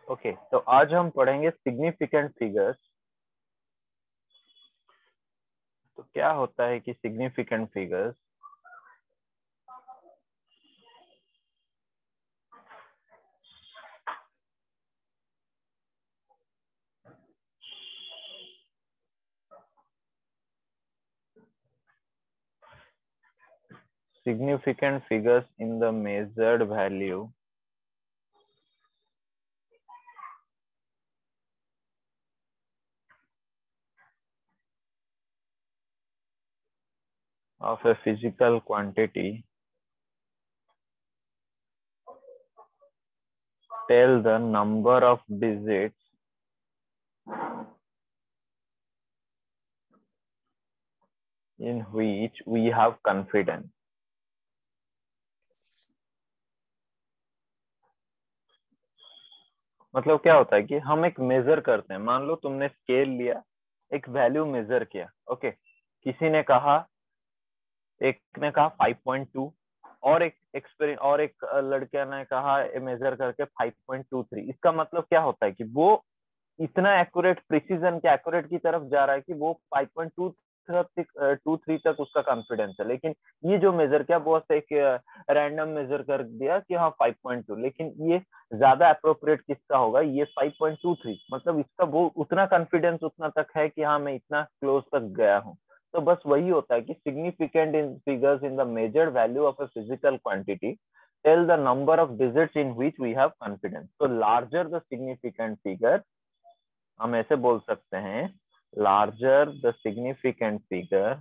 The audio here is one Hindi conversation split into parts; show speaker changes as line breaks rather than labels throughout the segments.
ओके, तो आज हम पढ़ेंगे सिग्निफिकेंट फिगर्स। तो क्या होता है कि significant figures? Significant figures in the measured value of a physical quantity tell the number of digits in which we have confidence। मतलब क्या होता है कि हम एक मेजर करते हैं। मान लो तुमने स्केल लिया, एक वैल्यू मेजर किया। ओके, किसी ने कहा, एक ने कहा 5.2 और एक लड़के ने कहा मेजर करके 5.23। इसका मतलब क्या होता है कि वो इतना एक्यूरेट, प्रिसीजन के एक्यूरेट की तरफ जा रहा है कि वो 5.23 तक उसका कॉन्फिडेंस है। लेकिन ये जो मेजर किया वो एक रैंडम मेजर कर दिया कि हाँ 5.2, लेकिन ये ज्यादा अप्रोप्रिएट किसका होगा? ये 5.23। मतलब इसका वो उतना कॉन्फिडेंस उतना तक है कि हाँ मैं इतना क्लोज तक गया हूँ। तो बस वही होता है कि significant in figures in the measured value of a physical quantity tell the number of digits in which we have confidence. तो लार्जर द सिग्निफिकेंट फिगर, हम ऐसे बोल सकते हैं, larger the significant figure,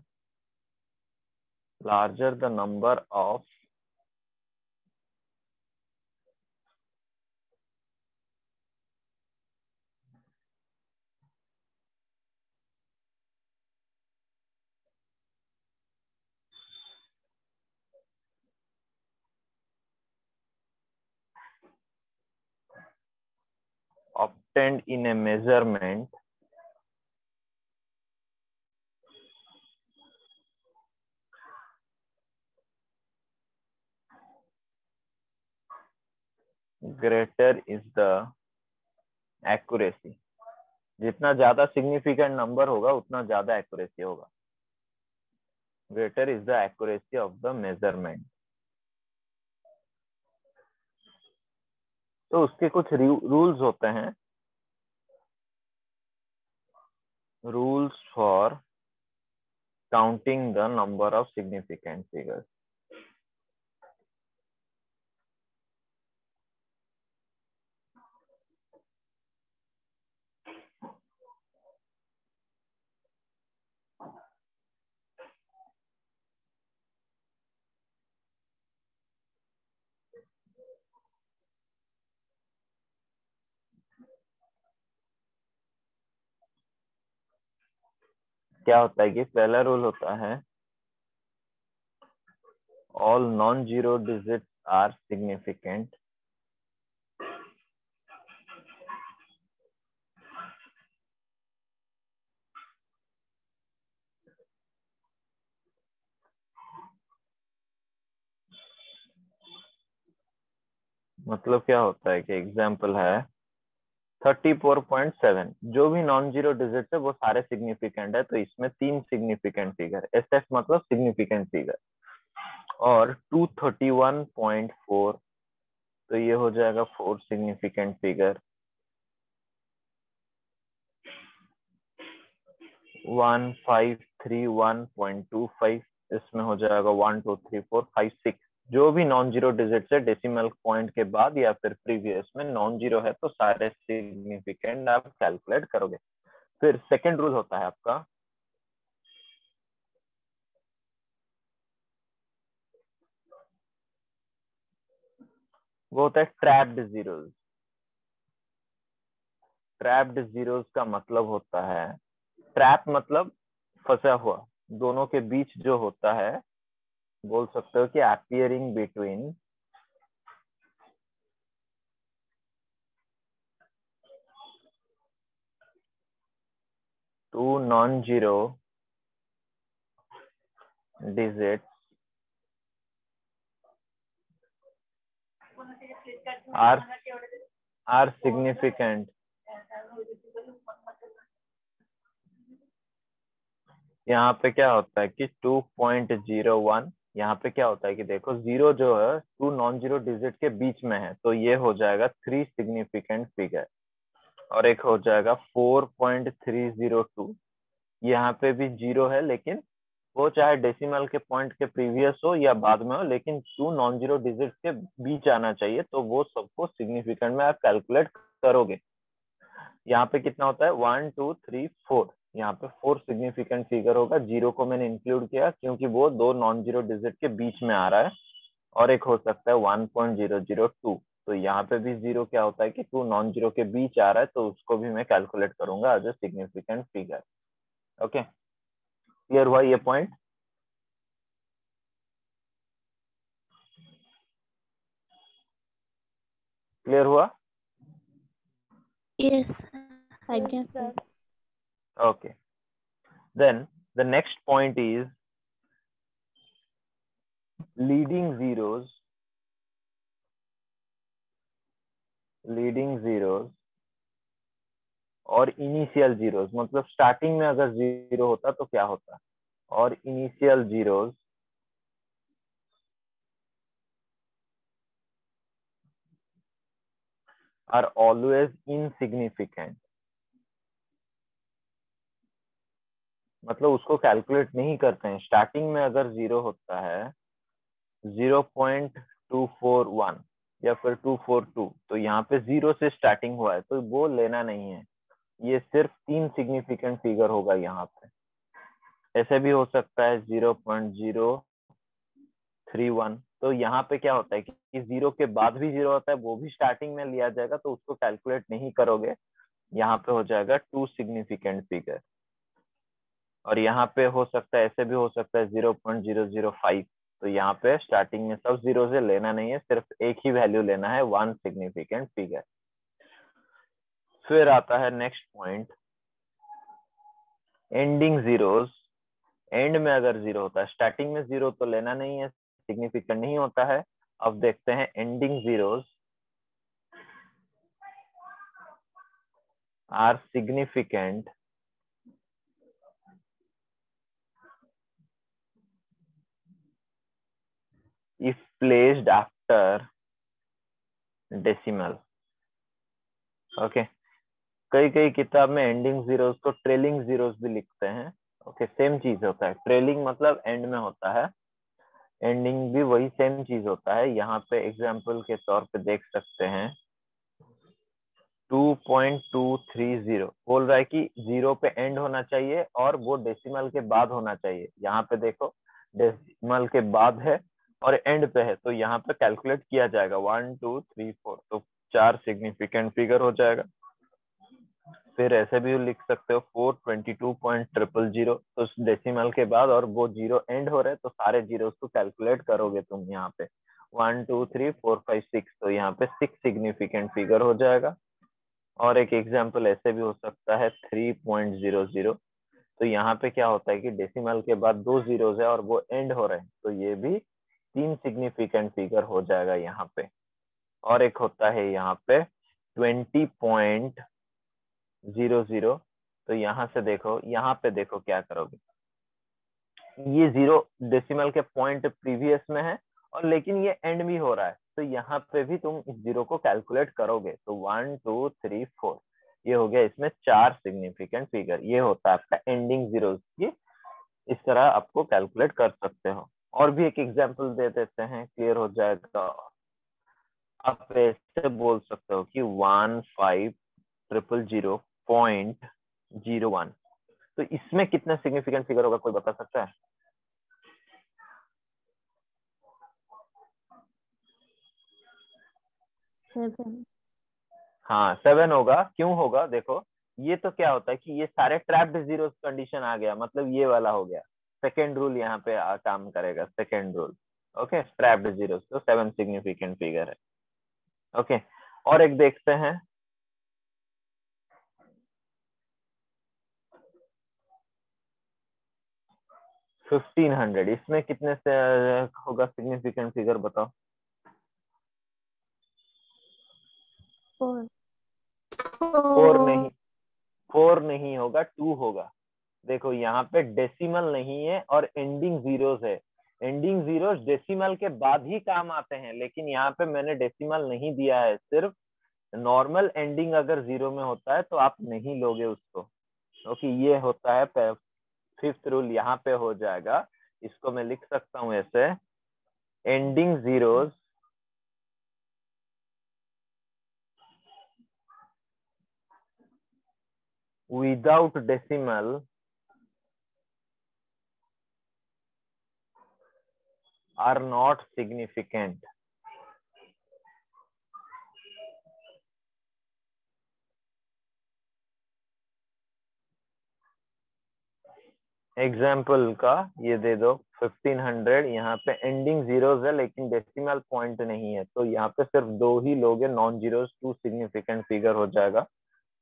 larger the number of obtained in a measurement greater is the accuracy। जितना ज्यादा सिग्निफिकेंट नंबर होगा उतना ज्यादा एक्यूरेसी होगा। Greater is the accuracy of the measurement. तो उसके कुछ रूल्स होते हैं। Rules for counting the number of significant figures. क्या होता है कि पहला रूल होता है all non-zero digits are significant मतलब क्या होता है कि एग्जाम्पल है 34.7, जो भी नॉन जीरो डिजिट है वो सारे सिग्निफिकेंट है। तो इसमें 3 सिग्निफिकेंट फिगर, एसएफ मतलब सिग्निफिकेंट फिगर। और 231.4, तो ये हो जाएगा 4 सिग्निफिकेंट फिगर। 1531.25, इसमें हो जाएगा 1 2 3 4 5 6। जो भी नॉन जीरो डिजिट है डेसिमल पॉइंट के बाद या फिर प्रीवियस में नॉन जीरो है तो सारे सिग्निफिकेंट आप कैलकुलेट करोगे। फिर सेकेंड रूल होता है आपका, वो होता है ट्रैप्ड जीरोस। ट्रैप्ड जीरोस का मतलब होता है, ट्रैप मतलब फंसा हुआ, दोनों के बीच जो होता है, बोल सकते हो कि appearing between two non zero digit are are significant. यहाँ पे क्या होता है कि 2.01, यहाँ पे क्या होता है कि देखो जीरो जो है टू नॉन जीरो डिजिट के बीच में है, तो ये हो जाएगा 3 सिग्निफिकेंट फिगर। और एक हो जाएगा 4.302, यहाँ पे भी जीरो है, लेकिन वो चाहे डेसिमल के पॉइंट के प्रीवियस हो या बाद में हो, लेकिन टू नॉन जीरो डिजिट के बीच आना चाहिए, तो वो सबको सिग्निफिकेंट में आप कैलकुलेट करोगे। यहाँ पे कितना होता है 1 2 3 4, यहाँ पे 4 सिग्निफिकेंट फिगर होगा। जीरो को मैंने इंक्लूड किया क्योंकि वो दो नॉन जीरो डिजिट के बीच में आ रहा है। और एक हो सकता है 1.002, तो यहाँ पे भी जीरो क्या होता है कि टू नॉन जीरो के बीच आ रहा है, तो उसको भी मैं कैलकुलेट करूंगा as a significant figure. Okay, clear हुआ ये पॉइंट? क्लियर हुआ?
Yes, I guess so.
Okay, then the next point is leading zeros और इनिशियल जीरोस। मतलब स्टार्टिंग में अगर जीरो होता तो क्या होता, और initial zeros are always insignificant. मतलब उसको कैलकुलेट नहीं करते हैं। स्टार्टिंग में अगर जीरो होता है 0.241 या फिर 242, तो यहाँ पे जीरो से स्टार्टिंग हुआ है तो वो लेना नहीं है। ये सिर्फ 3 सिग्निफिकेंट फिगर होगा यहाँ पे। ऐसे भी हो सकता है 0.031। तो यहाँ पे क्या होता है कि जीरो के बाद भी जीरो होता है, वो भी स्टार्टिंग में लिया जाएगा, तो उसको कैलकुलेट नहीं करोगे। यहाँ पे हो जाएगा 2 सिग्निफिकेंट फिगर। और यहाँ पे हो सकता है, ऐसे भी हो सकता है 0.005। तो यहाँ पे स्टार्टिंग में सब जीरो से लेना नहीं है, सिर्फ एक ही वैल्यू लेना है, 1 सिग्निफिकेंट फिगर। फिर आता है next point, ending zeros. And में अगर जीरो होता है, स्टार्टिंग में जीरो तो लेना नहीं है, सिग्निफिकेंट नहीं होता है। अब देखते हैं ending zeros are significant if placed after decimal। Okay, कई कई किताब में एंडिंग जीरोस को ट्रेलिंग जीरोस भी लिखते हैं। ओके, सेम चीज होता है। ट्रेलिंग मतलब एंड में होता है, एंडिंग भी वही सेम चीज होता है। यहाँ पे एग्जाम्पल के तौर पे देख सकते हैं 2.230 बोल रहा है कि जीरो पे एंड होना चाहिए और वो डेसिमल के बाद होना चाहिए। यहाँ पे देखो डेसिमल के बाद है और एंड पे है, तो यहाँ पे कैलकुलेट किया जाएगा 1 2 3 4, तो 4 सिग्निफिकेंट फिगर हो जाएगा। फिर ऐसे भी लिख सकते हो 422.000, तो डेसिमल के बाद और वो जीरो एंड हो रहे हैं, तो सारे जीरो को कैलकुलेट करोगे तुम यहाँ पे 1 2 3 4 5 6, तो यहाँ पे 6 सिग्निफिकेंट फिगर हो जाएगा। और एक एग्जाम्पल ऐसे भी हो सकता है 3.00। तो यहाँ पे क्या होता है कि डेसिमल के बाद दो जीरोस है और वो एंड हो रहे हैं, तो ये भी 3 सिग्निफिकेंट फिगर हो जाएगा यहाँ पे। और एक होता है यहाँ पे 20.00। तो यहाँ से देखो, यहाँ पे देखो क्या करोगे, ये जीरो डेसिमल के पॉइंट प्रीवियस में है और लेकिन ये एंड भी हो रहा है, तो यहाँ पे भी तुम इस जीरो को कैलकुलेट करोगे। तो 1 2 3 4, ये हो गया इसमें 4 सिग्निफिकेंट फिगर। ये होता है आपका एंडिंग जीरो की। इस तरह आपको कैलकुलेट कर सकते हो। और भी एक एग्जांपल दे देते हैं, क्लियर हो जाएगा। आप ऐसे बोल सकते हो कि 1500.01। तो इसमें कितना सिग्निफिकेंट फिगर होगा, कोई बता सकता है?
7.
हाँ 7 होगा। क्यों होगा, देखो ये तो क्या होता है कि ये सारे ट्रैप्ड जीरो कंडीशन आ गया, मतलब ये वाला हो गया। सेकेंड रूल यहाँ पे काम करेगा, second rule. Okay, trapped zero, तो 7 सिग्निफिकेंट फिगर है। ओके, और एक देखते हैं 1500। इसमें कितने से होगा सिग्निफिकेंट फिगर, बताओ?
4.
4 नहीं, 4 नहीं होगा, 2 होगा। देखो यहाँ पे डेसिमल नहीं है और एंडिंग जीरोस है। एंडिंग जीरोस डेसिमल के बाद ही काम आते हैं, लेकिन यहाँ पे मैंने डेसिमल नहीं दिया है। सिर्फ नॉर्मल एंडिंग अगर जीरो में होता है तो आप नहीं लोगे उसको, क्योंकि ये होता है फिफ्थ रूल, यहाँ पे हो जाएगा। इसको मैं लिख सकता हूँ ऐसे, ending zeros without decimal are not significant. Example का ये दे दो, 1500, यहाँ पे एंडिंग जीरोस है लेकिन डेसिमल पॉइंट नहीं है, तो यहाँ पे सिर्फ 2 ही लोग हैं नॉन जीरोस, 2 सिग्निफिकेंट फिगर हो जाएगा।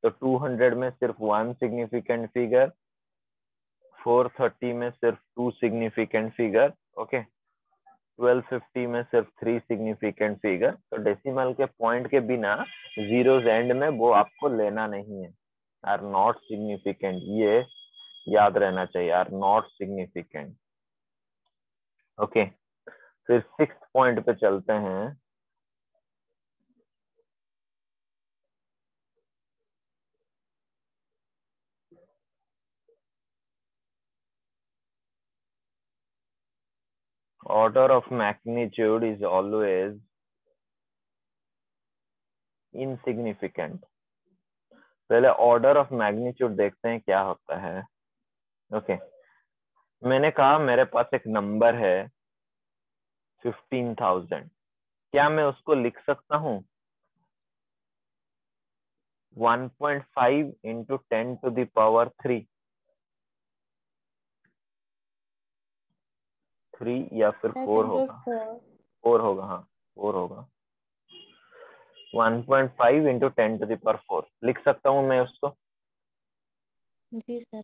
तो 200 में सिर्फ 1 सिग्निफिकेंट फिगर, 430 में सिर्फ 2 सिग्निफिकेंट फिगर, ओके, 1250 में सिर्फ 3 सिग्निफिकेंट फिगर। तो डेसिमल के पॉइंट के बिना जीरोस एंड में वो आपको लेना नहीं है, आर नॉट सिग्निफिकेंट, ये याद रहना चाहिए, आर नॉट सिग्निफिकेंट। ओके, फिर 6th पॉइंट पे चलते हैं। Order of magnitude is always insignificant. पहले ऑर्डर ऑफ मैग्नीट्यूड देखते हैं क्या होता है। ओके, मैंने कहा मेरे पास एक नंबर है 15,000, क्या मैं उसको लिख सकता हूँ 1.5 इंटू 10 टू द पावर 3, 3 या फिर 4 होगा, 4 होगा, हाँ 4 होगा। 1.5 इंटू 10 टू द पावर 4 लिख सकता हूँ मैं उसको।
जी सर।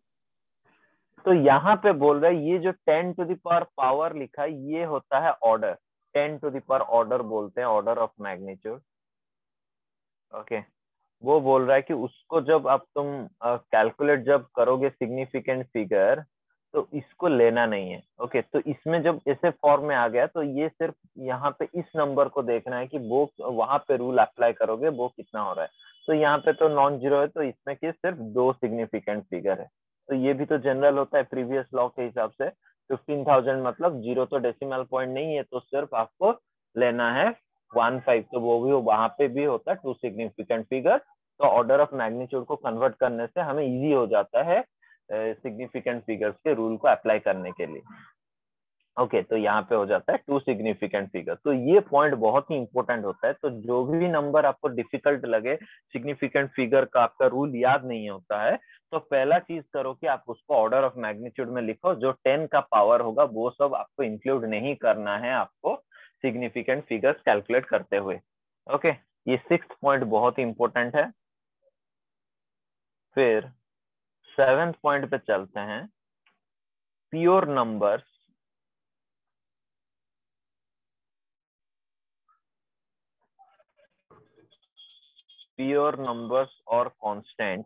तो यहाँ पे बोल रहा है ये जो 10 टू द पावर लिखा है ये होता है order, 10 to the power order बोलते हैं, ऑर्डर ऑफ मैग्नीट्यूड। ओके, वो बोल रहा है कि उसको जब आप तुम कैलकुलेट जब करोगे सिग्निफिकेंट फिगर, तो इसको लेना नहीं है। ओके, तो इसमें जब ऐसे फॉर्म में आ गया तो ये सिर्फ यहाँ पे इस नंबर को देखना है कि वो वहां पे रूल अप्लाई करोगे वो कितना हो रहा है। तो यहाँ पे तो नॉन जीरो है, तो इसमें कि सिर्फ 2 सिग्निफिकेंट फिगर है। तो ये भी तो जनरल होता है प्रीवियस लॉ के हिसाब से, 15,000 मतलब जीरो तो डेसिमल पॉइंट नहीं है, तो सिर्फ आपको लेना है 1.5, तो वो भी वहां पे भी होता है 2 सिग्निफिकेंट फिगर। तो ऑर्डर ऑफ मैग्नीट्यूड को कन्वर्ट करने से हमें इजी हो जाता है सिग्निफिकेंट फिगर्स के रूल को अप्लाई करने के लिए। ओके, तो यहाँ पे हो जाता है 2 सिग्निफिकेंट फिगर। तो ये पॉइंट बहुत ही इंपॉर्टेंट होता है। तो जो भी नंबर आपको डिफिकल्ट लगे, सिग्निफिकेंट फिगर का आपका रूल याद नहीं होता है, तो पहला चीज करो कि आप उसको ऑर्डर ऑफ मैग्नीट्यूड में लिखो, जो 10 का पावर होगा वो सब आपको इंक्लूड नहीं करना है आपको सिग्निफिकेंट फिगर्स कैलकुलेट करते हुए। ओके, ये 6th पॉइंट बहुत ही इंपॉर्टेंट है। फिर 7th पॉइंट पे चलते हैं, pure numbers or constant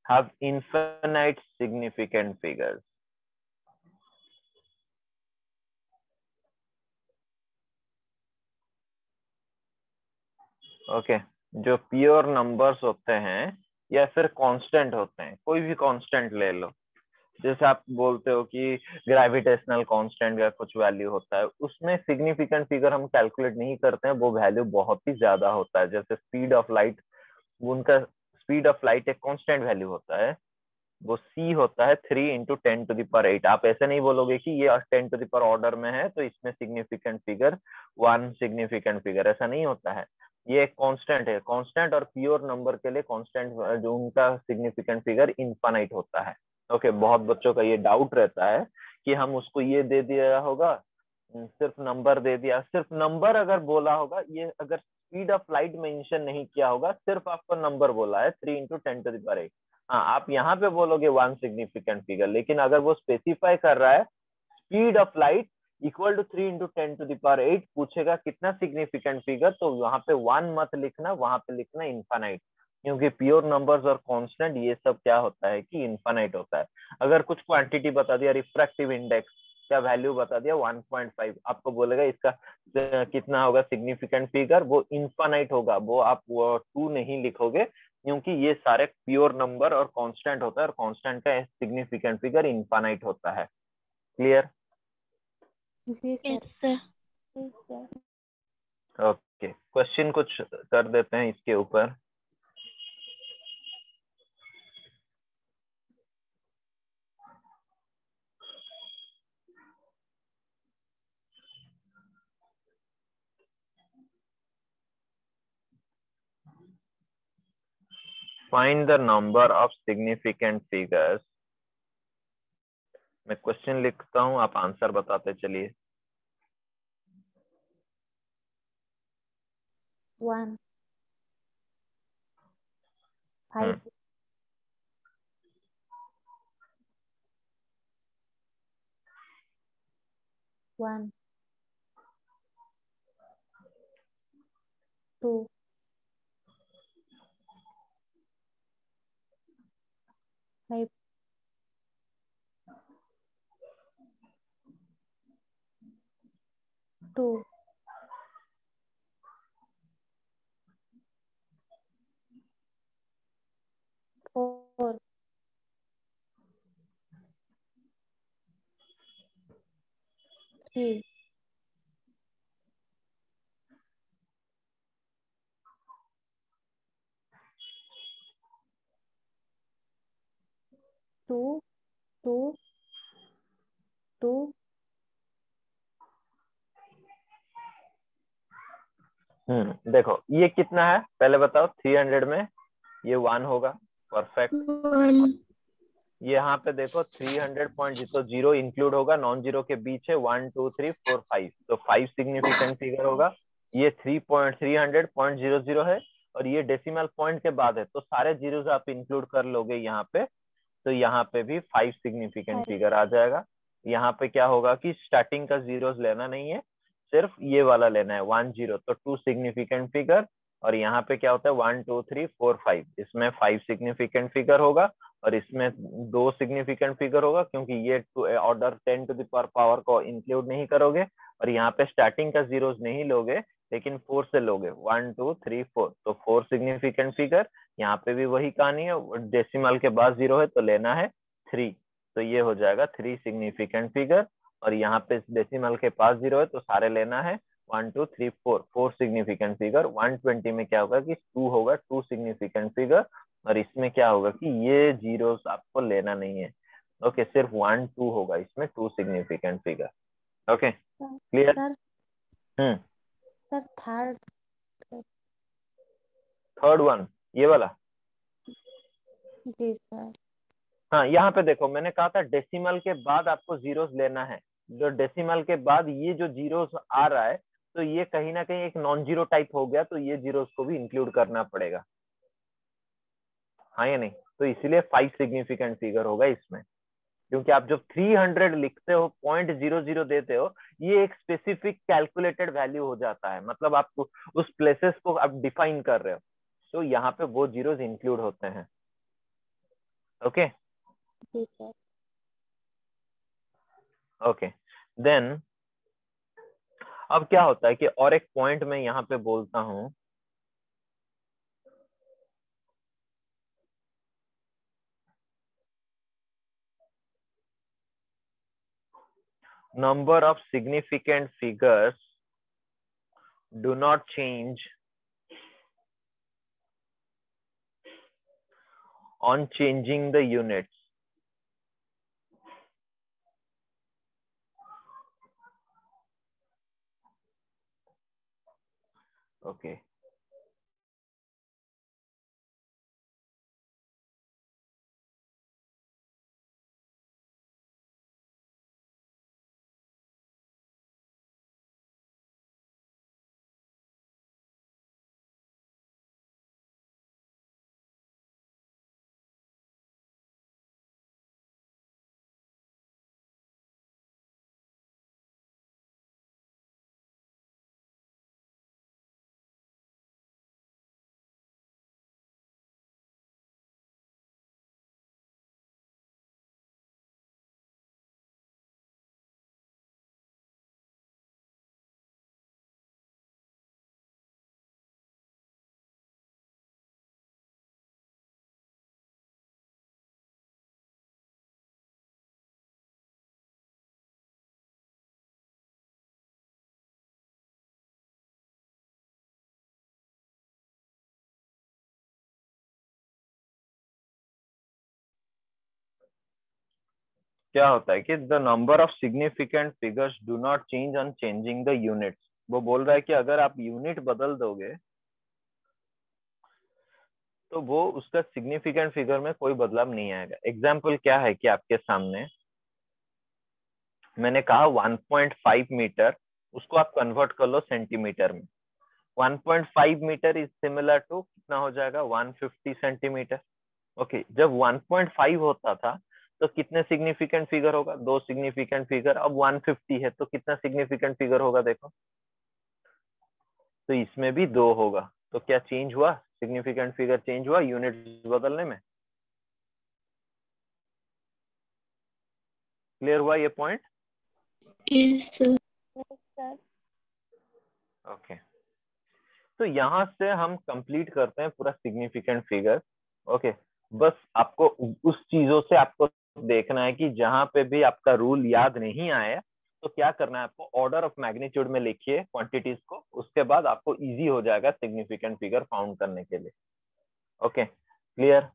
have infinite significant figures. Okay, जो प्योर नंबर्स होते हैं या फिर कांस्टेंट होते हैं, कोई भी कांस्टेंट ले लो, जैसे आप बोलते हो कि ग्रेविटेशनल कांस्टेंट का कुछ वैल्यू होता है, उसमें सिग्निफिकेंट फिगर हम कैलकुलेट नहीं करते हैं, वो वैल्यू बहुत ही ज्यादा होता है। जैसे स्पीड ऑफ लाइट, उनका स्पीड ऑफ लाइट एक कांस्टेंट वैल्यू होता है, वो c होता है 3 इंटू 10 टू दावर 8। आप ऐसे नहीं बोलोगे कि ये 10 टू दावर ऑर्डर में है तो इसमें सिग्निफिकेंट फिगर 1 सिग्निफिकेंट फिगर, ऐसा नहीं होता है। ये एक कांस्टेंट है, कांस्टेंट और प्योर नंबर के लिए कांस्टेंट जो उनका सिग्निफिकेंट फिगर इनफाइनाइट होता है। ओके, बहुत बच्चों का ये डाउट रहता है कि हम उसको ये दे दिया होगा, सिर्फ नंबर दे दिया, सिर्फ नंबर अगर बोला होगा, ये अगर स्पीड ऑफ लाइट मेंशन नहीं किया होगा, सिर्फ आपको नंबर बोला है 3 इंटू 10 टू दावर 8, हाँ आप यहाँ पे बोलोगे 1 सिग्निफिकेंट फिगर। लेकिन अगर वो स्पेसिफाई कर रहा है speed of light equal to 3 × 10⁸ पूछेगा कितना सिग्निफिकेंट फिगर, तो वहां पे 1 मत लिखना, वहां पे लिखना इनफाइनाइट, क्योंकि प्योर नंबर्स और कांस्टेंट ये सब क्या होता है कि इनफाइनाइट होता है। अगर कुछ क्वांटिटी बता दिया, रिफ्रैक्टिव इंडेक्स का वैल्यू बता दिया 1.5, आपको बोलेगा इसका कितना होगा सिग्निफिकेंट फिगर, वो इनफाइनाइट होगा, वो आप 2 नहीं लिखोगे, क्योंकि ये सारे प्योर नंबर और कांस्टेंट होता है, और कांस्टेंट का सिग्निफिकेंट फिगर इनफाइनाइट होता है। क्लियर?
जी sir.
Yes sir.
Okay, question कुछ कर देते हैं इसके ऊपर। Find the number of significant figures. मैं क्वेश्चन लिखता हूँ, आप आंसर बताते चलिए।
1 5 1 2 5 2 4 3 2 2 2
देखो ये कितना है पहले बताओ, 300 में ये 1 होगा, परफेक्ट।
1
यहाँ पे देखो 300 पॉइंट, तो जीरो इंक्लूड होगा, नॉन जीरो के बीच है 1 2 3 4 5, तो 5 सिग्निफिकेंट फिगर होगा। ये 300.000 है, और ये डेसिमल पॉइंट के बाद है, तो सारे जीरोस आप इंक्लूड कर लोगे यहाँ पे, तो यहाँ पे भी 5 सिग्निफिकेंट
5
फिगर आ जाएगा। यहाँ पे क्या होगा कि स्टार्टिंग का जीरोस लेना नहीं है, सिर्फ ये वाला लेना है 1 0, तो 2 सिग्निफिकेंट फिगर। और यहाँ पे क्या होता है 1 2 3 4 5, इसमें 5 सिग्निफिकेंट फिगर होगा, और इसमें 2 सिग्निफिकेंट फिगर होगा, क्योंकि ये ऑर्डर 10 टू द पावर को इंक्लूड नहीं करोगे, और यहाँ पे स्टार्टिंग का जीरोस नहीं लोगे, लेकिन 4 से लोगे, 1 2 3 4, तो 4 सिग्निफिकेंट फिगर। यहाँ पे भी वही कहानी है, डेसिमल के बाद जीरो है तो लेना है 3, तो ये हो जाएगा 3 सिग्निफिकेंट फिगर। और यहाँ पे डेसिमल के पास जीरो है तो सारे लेना है 1 2 3 4, 4 सिग्निफिकेंट फिगर। 120 में क्या होगा कि 2 होगा, 2 सिग्निफिकेंट फिगर, और इसमें क्या होगा कि ये जीरो आपको लेना नहीं है। ओके, सिर्फ 1 2 होगा, इसमें 2 significant figure. Okay, clear?
Sir
hmm
sir third.
Third one, ये वाला।
जी सर।
हाँ, यहाँ पे देखो मैंने कहा था डेसिमल के बाद आपको जीरोस लेना है, जो डेसिमल के बाद ये जो जीरोस आ रहा है, तो ये कहीं ना कहीं एक नॉन जीरो टाइप हो गया, तो ये जीरोस को भी इंक्लूड करना पड़ेगा, हाँ या नहीं? तो इसीलिए 5 सिग्निफिकेंट फिगर होगा इसमें, क्योंकि आप जब 300 लिखते हो, 0.00 देते हो, ये एक स्पेसिफिक कैलकुलेटेड वैल्यू हो जाता है, मतलब आप उस प्लेसेस को आप डिफाइन कर रहे हो, तो यहाँ पे वो जीरोस इंक्लूड होते हैं। ओके
जी सर।
ओके, देन अब क्या होता है कि और एक पॉइंट मैं यहाँ पे बोलता हूँ, number of significant figures do not change on changing the units. Okay, क्या होता है कि the number of significant figures do not change on changing the units. वो बोल रहा है कि अगर आप यूनिट बदल दोगे तो वो उसका सिग्निफिकेंट फिगर में कोई बदलाव नहीं आएगा। एग्जाम्पल क्या है कि आपके सामने मैंने कहा 1.5 मीटर, उसको आप कन्वर्ट कर लो सेंटीमीटर में। 1.5 मीटर इज सिमिलर टू कितना हो जाएगा, 150 सेंटीमीटर। ओके, जब 1.5 होता था तो कितने सिग्निफिकेंट फिगर होगा, 2 सिग्निफिकेंट फिगर। अब 150 है तो कितना सिग्निफिकेंट फिगर होगा देखो, तो इसमें भी 2 होगा। तो क्या चेंज हुआ, सिग्निफिकेंट फिगर चेंज हुआ यूनिट बदलने में। क्लियर हुआ ये point?
Yes sir.
Yes sir.
Okay, तो यहाँ से हम कंप्लीट करते हैं पूरा सिग्निफिकेंट फिगर। ओके, बस आपको उस चीजों से आपको देखना है कि जहां पे भी आपका रूल याद नहीं आए तो क्या करना है, आपको ऑर्डर ऑफ मैग्नीट्यूड में लिखिए क्वांटिटीज को, उसके बाद आपको इजी हो जाएगा सिग्निफिकेंट फिगर फाउंड करने के लिए। Okay, clear?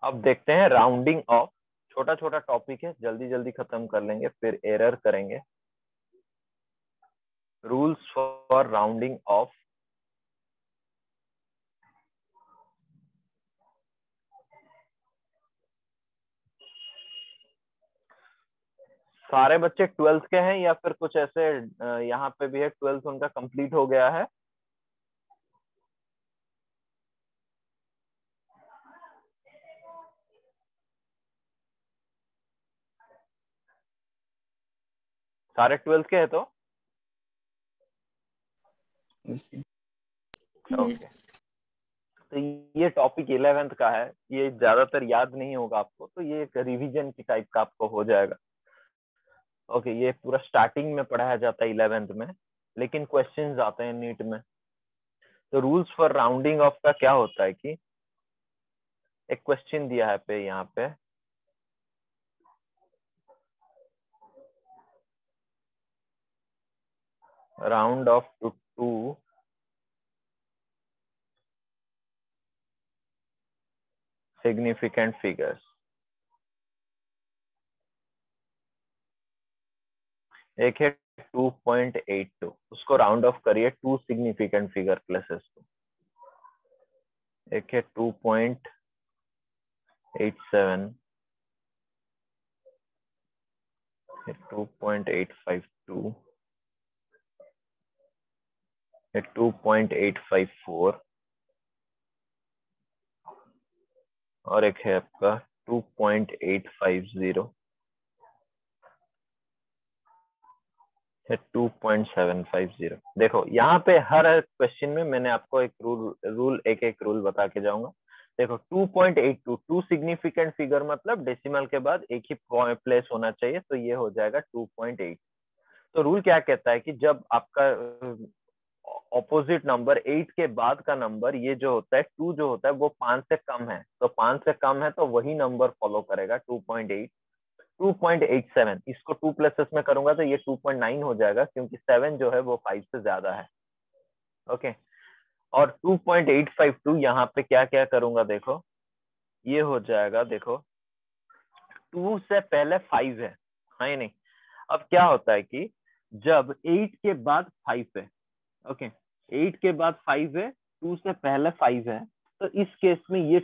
अब देखते हैं राउंडिंग ऑफ। छोटा छोटा टॉपिक है, जल्दी जल्दी खत्म कर लेंगे फिर एरर करेंगे। Rules for rounding off. सारे बच्चे 12th के हैं या फिर कुछ ऐसे यहाँ पे भी है 12th उनका कंप्लीट हो गया है? सारे 12th के हैं तो ओके।
यस।
तो ये टॉपिक 11th का है, ये ज्यादातर याद नहीं होगा आपको, तो ये एक रिवीजन की टाइप का आपको हो जाएगा। ओके, ये पूरा स्टार्टिंग में पढ़ाया जाता है 11th में, लेकिन क्वेश्चंस आते हैं नीट में। तो रूल्स फॉर राउंडिंग ऑफ का क्या होता है कि एक क्वेश्चन दिया है पे यहाँ पे, round off to 2 significant figures. एक है 2.82, उसको राउंड ऑफ करिए 2 सिग्निफिकेंट फिगर क्लासेस को। एक है 2.87, 2.852, 2.854 और एक है आपका 2.850 है 2.750। देखो यहाँ पे हर क्वेश्चन में मैंने आपको एक रूल एक एक रूल बता के जाऊंगा। देखो 2.82, 2 सिग्निफिकेंट फिगर मतलब डेसिमल के बाद एक ही प्लेस होना चाहिए, तो ये हो जाएगा 2.8। तो रूल क्या कहता है कि जब आपका ऑपोजिट नंबर 8 के बाद का नंबर ये जो होता है 2 जो होता है वो 5 से कम है, तो 5 से कम है तो वही नंबर फॉलो करेगा 2.8। 2.87, इसको 2 प्लसेस में करूंगा तो ये 2.9 हो जाएगा, क्योंकि 7 जो है वो 5 से ज्यादा है। ओके, और 2.852 यहाँ पे क्या क्या करूंगा देखो, ये हो जाएगा, देखो 2 से पहले 5 है नहीं। अब क्या होता है कि जब 8 के बाद 5 है, ओके 8 के बाद 5 है, 2 से पहले 5 है, तो इस केस में ये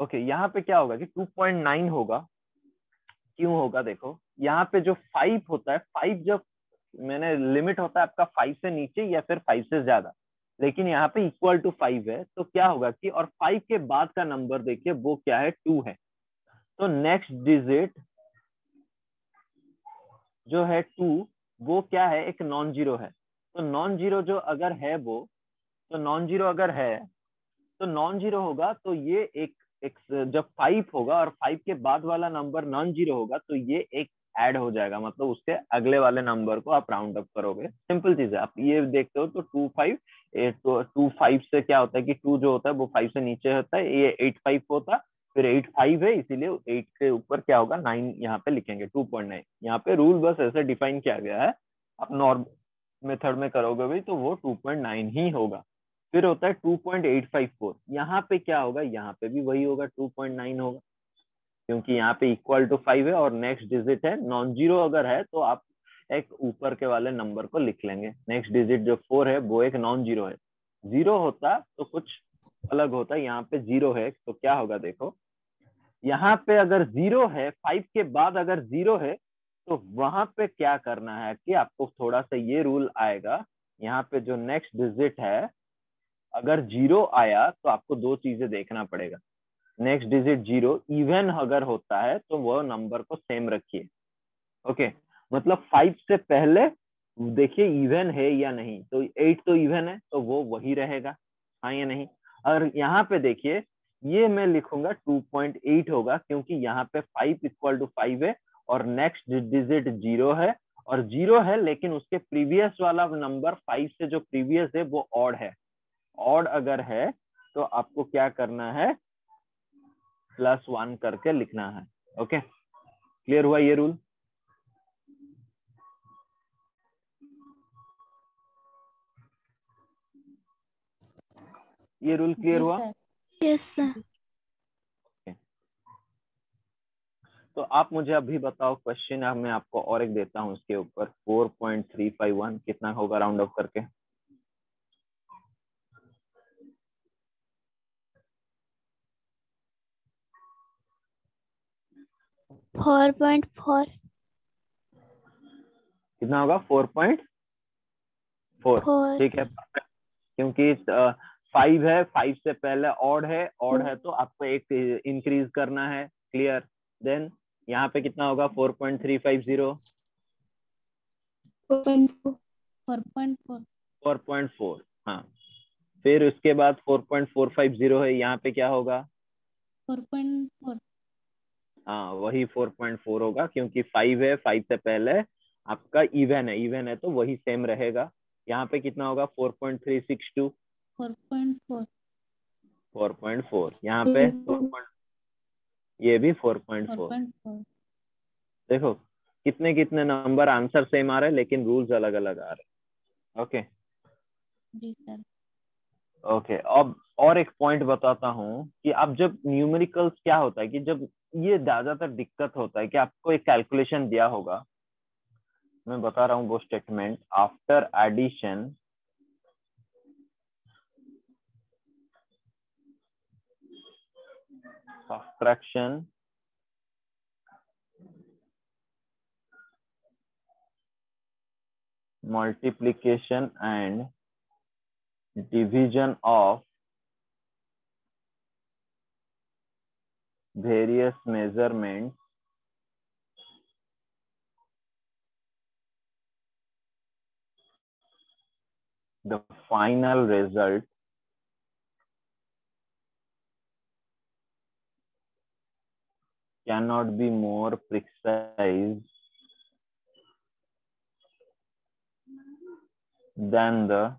ओके, यहाँ पे क्या होगा कि 2.9 होगा। क्यों होगा, देखो यहाँ पे जो 5 होता है, 5 जब मैंने लिमिट होता है आपका 5 से नीचे या फिर 5 से ज्यादा, लेकिन यहाँ पे इक्वल टू 5 है, तो क्या होगा कि और 5 के बाद का नंबर देखिए वो क्या है, 2 है। तो नेक्स्ट डिजिट जो है 2, वो क्या है, एक नॉन जीरो है। तो नॉन जीरो जो अगर है वो, तो नॉन जीरो अगर है तो नॉन जीरो होगा, तो ये एक जब 5 होगा और 5 के बाद वाला नंबर नॉन जीरो होगा, तो ये एक ऐड हो जाएगा, मतलब उसके अगले वाले नंबर को आप राउंड अप करोगे। सिंपल चीज है, आप ये देखते हो तो 2 5, तो 2 5 से क्या होता है कि 2 जो होता है वो 5 से नीचे होता है, ये 8 5 होता, फिर 8 5 है, इसीलिए 8 के ऊपर क्या होगा, 9 यहाँ पे लिखेंगे, 2.9। यहाँ पे रूल बस ऐसे डिफाइन किया गया है, आप नॉर्मल मेथड में करोगे भी तो वो 2.9 ही होगा। फिर होता है 2.854, यहाँ पे क्या होगा, यहाँ पे भी वही होगा, 2.9 होगा, क्योंकि यहाँ पे इक्वल टू 5 है और नेक्स्ट डिजिट है नॉन जीरो अगर है तो आप एक ऊपर के वाले नंबर को लिख लेंगे। नेक्स्ट डिजिट जो 4 है वो एक नॉन जीरो है, जीरो होता तो कुछ अलग होता, यहाँ पे जीरो है तो क्या होगा, देखो यहाँ पे अगर जीरो है, 5 के बाद अगर जीरो है, तो वहां पे क्या करना है कि आपको थोड़ा सा ये रूल आएगा, यहाँ पे जो नेक्स्ट डिजिट है अगर जीरो आया तो आपको दो चीजें देखना पड़ेगा। नेक्स्ट डिजिट जीरो इवन अगर होता है तो वो नंबर को सेम रखिए। ओके, मतलब 5 से पहले देखिए इवन है या नहीं, तो 8 तो इवन है तो वो वही रहेगा, हाँ या नहीं। और यहाँ पे देखिए ये मैं लिखूंगा 2.8 होगा, क्योंकि यहाँ पे 5 इक्वल टू 5 है और नेक्स्ट डिजिट जीरो है, और जीरो है लेकिन उसके प्रीवियस वाला नंबर 5 से जो प्रीवियस है वो ऑड है। ऑड अगर है तो आपको क्या करना है, +1 करके लिखना है। ओके, क्लियर हुआ ये रूल? ये रूल क्लियर
जी
हुआ?
सर।
Yes, sir.
तो आप मुझे अभी बताओ क्वेश्चन, अब मैं आपको और एक देता हूँ इसके ऊपर, 4.351 कितना होगा राउंड ऑफ करके?
4.4.
कितना होगा? 4.4।
4.
ठीक है, क्योंकि 5 है, 5 से पहले ऑड है, ऑड है तो आपको एक इंक्रीज करना है। क्लियर? देन यहाँ पे कितना होगा? 4.350।
4.4.
4.4।
4.4, हाँ। फिर उसके बाद 4.450 है, यहाँ पे क्या होगा?
4.4।
हाँ, वही 4.4 होगा, क्योंकि 5 है, 5 से पहले आपका इवन है, इवन है तो वही सेम रहेगा। यहाँ पे कितना होगा? 4.362।
4.4।
4.4 यहाँ पे 4. ये भी 4.4।
4.4।
देखो कितने कितने नंबर, आंसर सेम आ रहे हैं लेकिन रूल्स अलग अलग आ रहे हैं। ओके
जी सर।
ओके, अब और एक पॉइंट बताता हूँ कि अब जब न्यूमेरिकल्स क्या होता है कि जब ये ज्यादातर दिक्कत होता है कि आपको एक कैलकुलेशन दिया होगा, मैं बता रहा हूँ वो statement, after addition subtraction multiplication and division of various measurements the final result cannot be more precise than the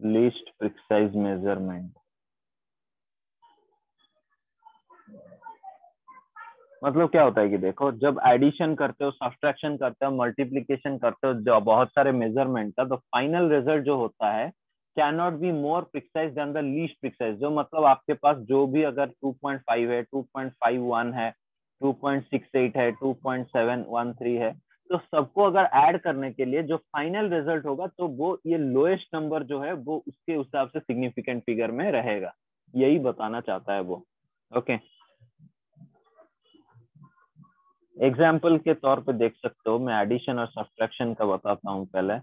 least precise measurement। मतलब क्या होता है कि देखो जब एडिशन करते हो, सब्ट्रैक्शन करते हो, मल्टीप्लिकेशन करते हो, जो बहुत सारे मेजरमेंट का, तो फाइनल रिजल्ट जो होता है can not be more precise than the least precise. जो मतलब आपके पास जो भी अगर 2.5 है, 2.51 है, 2.68 है, 2.713 है, तो सबको अगर ऐड करने के लिए जो फाइनल रिजल्ट होगा तो वो ये लोएस्ट नंबर जो है वो उसके हिसाब से सिग्निफिकेंट फिगर में रहेगा, यही बताना चाहता है वो। ओके, एग्जाम्पल के तौर पे देख सकते हो, मैं एडिशन और सब्ट्रैक्शन का बताता हूँ पहले।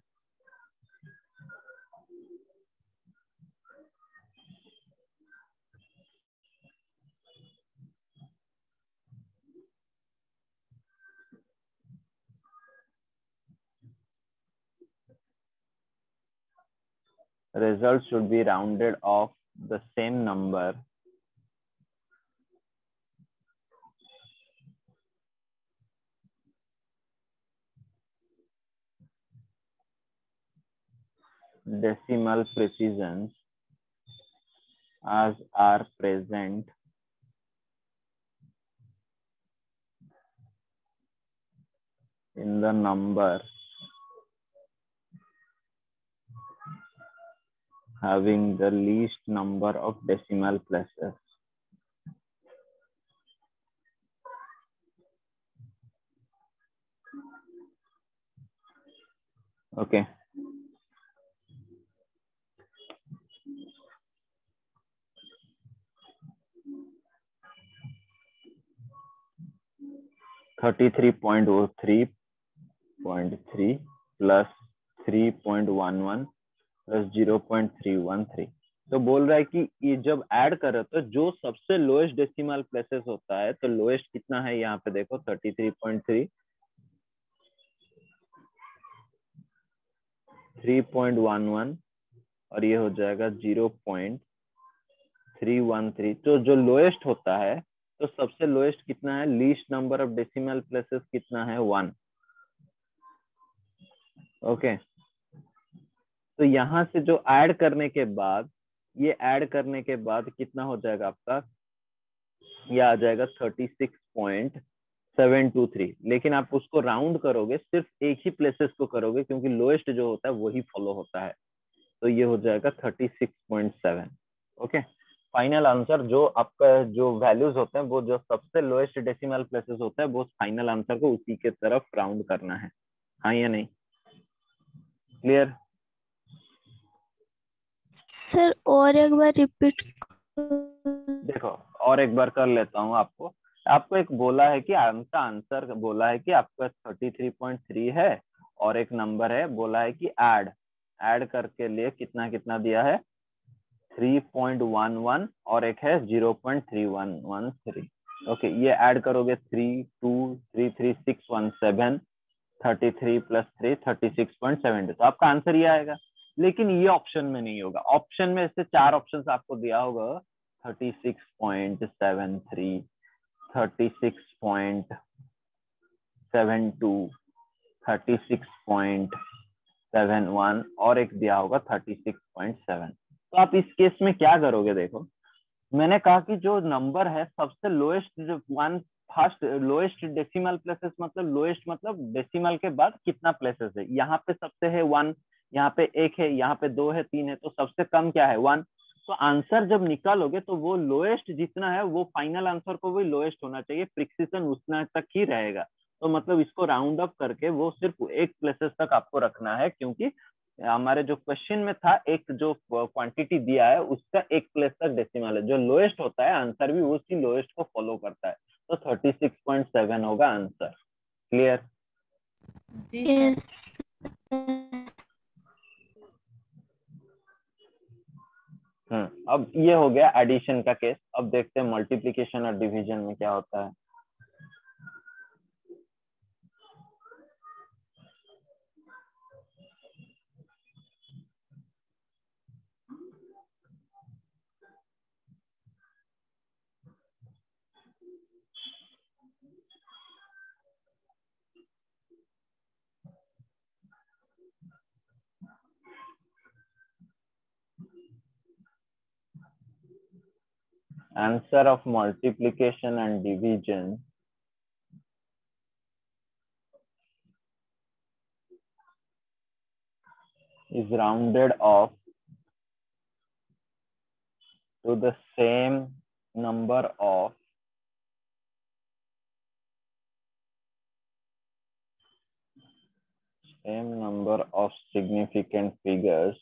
Result should be rounded off the same number decimal precisions as are present in the number having the least number of decimal places. Okay. $33.03.3 plus 3.11 plus 0.313। तो बोल रहा है कि ये जब ऐड कर रहे हो तो जो सबसे लोएस्ट डेसिमल प्लेसेस होता है, तो लोएस्ट कितना है यहाँ पे देखो 33.3, 3.11 और ये हो जाएगा 0.313। तो जो लोएस्ट होता है तो सबसे लोएस्ट कितना है, least number of decimal places कितना है 1। ओके, तो यहाँ से जो ऐड करने के बाद, ये ऐड करने के बाद कितना हो जाएगा आपका, ये आ जाएगा 36.723। लेकिन आप उसको राउंड करोगे, सिर्फ एक ही प्लेसेस को करोगे क्योंकि लोएस्ट जो होता है वही फॉलो होता है, तो ये हो जाएगा 36.7। ओके, फाइनल आंसर जो आपका जो वैल्यूज होते हैं वो जो सबसे लोएस्ट डेसिमल प्लेसेस होता है वो फाइनल आंसर को उसी के तरफ राउंड करना है। हाँ या नहीं, क्लियर?
सर और एक बार रिपीट।
देखो और एक बार कर लेता हूँ आपको एक बोला है कि आपका आंसर बोला है कि आपका 33.3 है और एक नंबर है बोला है कि ऐड करके लिए कितना कितना दिया है 3.11 और एक है 0.3113। ओके, ये ऐड करोगे 3233617 33 प्लस 3 36.7, तो आपका आंसर ये आएगा। लेकिन ये ऑप्शन में नहीं होगा, ऑप्शन में से 4 ऑप्शन आपको दिया होगा 36.73, 36.72, 36.71 और एक दिया होगा 36.7। तो आप इस केस में क्या करोगे, देखो मैंने कहा कि जो नंबर है सबसे lowest one, first lowest decimal places मतलब लोएस्ट मतलब डेसिमल के बाद कितना प्लेसेस है, यहाँ पे सबसे है 1, यहाँ पे 1 है, यहाँ पे 2 है, 3 है, तो सबसे कम क्या है 1। तो आंसर जब निकालोगे तो वो लोएस्ट जितना है वो फाइनल आंसर को भी लोएस्ट होना चाहिए, प्रिसिजन उतना तक ही रहेगा। तो मतलब इसको राउंड अप करके वो सिर्फ एक प्लेसेस तक आपको रखना है, क्योंकि हमारे जो क्वेश्चन में था एक जो क्वांटिटी दिया है उसका एक प्लेस तक डेसिमल है, जो लोएस्ट होता है आंसर भी उसी लोएस्ट को फॉलो करता है, तो 36.7 होगा आंसर। क्लियर?
जी सर।
अब ये हो गया एडिशन का केस। अब देखते हैं मल्टीप्लिकेशन और डिवीजन में क्या होता है। Answer of multiplication and division is rounded off to the same number of same number of significant figures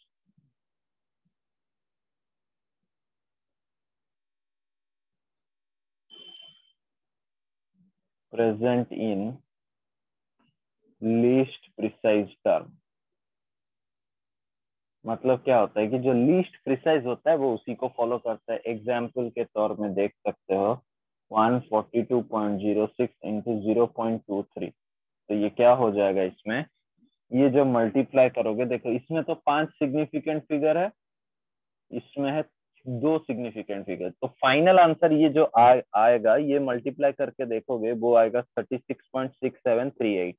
present in least precise term। मतलब क्या होता है कि जो लीस्ट प्रिसाइज होता है वो उसी को फॉलो करता है। एग्जाम्पल के तौर में देख सकते हो 142.06 इंटू 0.23, तो ये क्या हो जाएगा इसमें, ये जो मल्टीप्लाई करोगे, देखो इसमें तो 5 सिग्निफिकेंट फिगर है, इसमें है 2 सिग्निफिकेंट फिगर, तो फाइनल आंसर ये जो आएगा ये मल्टीप्लाई करके देखोगे वो आएगा 36.6738।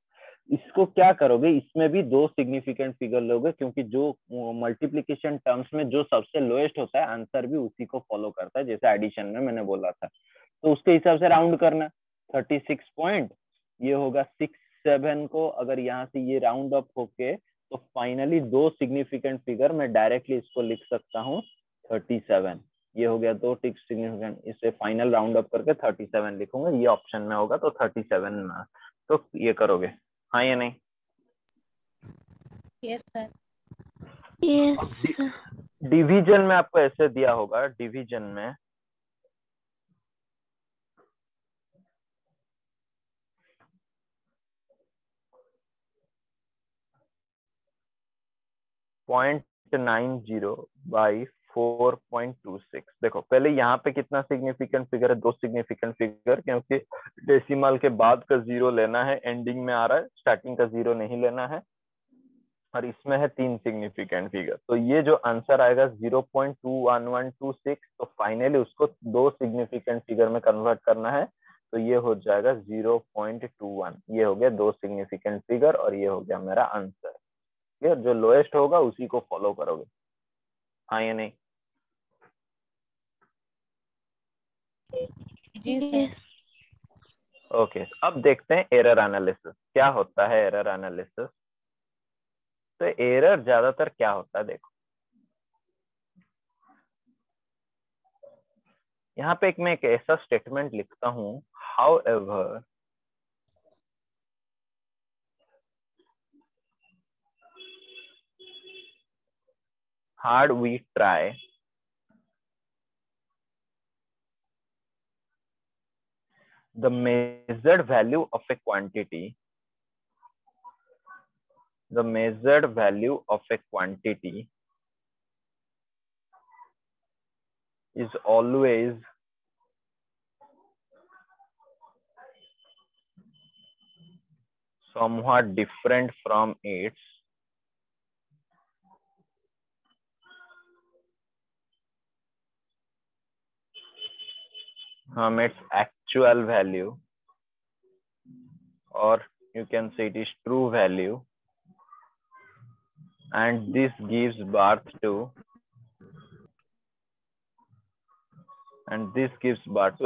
इसको क्या करोगे, इसमें भी 2 सिग्निफिकेंट फिगर लोगे, क्योंकि जो मल्टीप्लीकेशन टर्म्स में जो सबसे लोएस्ट होता है आंसर भी उसी को फॉलो करता है, जैसे एडिशन में मैंने बोला था। तो उसके हिसाब से राउंड करना 36 पॉइंट, ये होगा 67 को अगर यहाँ से ये राउंड अप होके, तो फाइनली 2 सिग्निफिकेंट फिगर मैं डायरेक्टली इसको लिख सकता हूँ 37। ये हो गया 2 सिग्निफिकेंट, इसे फाइनल राउंड अप करके 37 लिखूंगा, ये ऑप्शन में होगा तो 37 में। तो ये करोगे हाँ या नहीं?
Yes sir.
यस
डिवीजन में आपको ऐसे दिया होगा, डिवीजन में .90 बाई 4.26। देखो पहले यहाँ पे कितना सिग्निफिकेंट फिगर है, 2 सिग्निफिकेंट फिगर, क्योंकि डेसिमल के बाद का 0 लेना है, एंडिंग में आ रहा है, स्टार्टिंग का 0 नहीं लेना है, और इसमें है 3 सिग्निफिकेंट फिगर। तो ये जो आंसर आएगा 0.21126, तो फाइनली उसको 2 सिग्निफिकेंट फिगर में कन्वर्ट करना है, तो ये हो जाएगा 0.21। ये हो गया 2 सिग्निफिकेंट फिगर और ये हो गया मेरा आंसर। क्लियर? जो लोएस्ट होगा उसी को फॉलो करोगे, हाँ या नहीं?
जी सर।
ओके, अब देखते हैं एरर एनालिसिस क्या होता है। एरर एनालिसिस, तो एरर ज्यादातर क्या होता है, देखो यहाँ पे मैं एक ऐसा स्टेटमेंट लिखता हूं, however hard we try, the measured value of a quantity, the measured value of a quantity is always somewhat different from its actual value, or you can say it is true value, and this gives birth to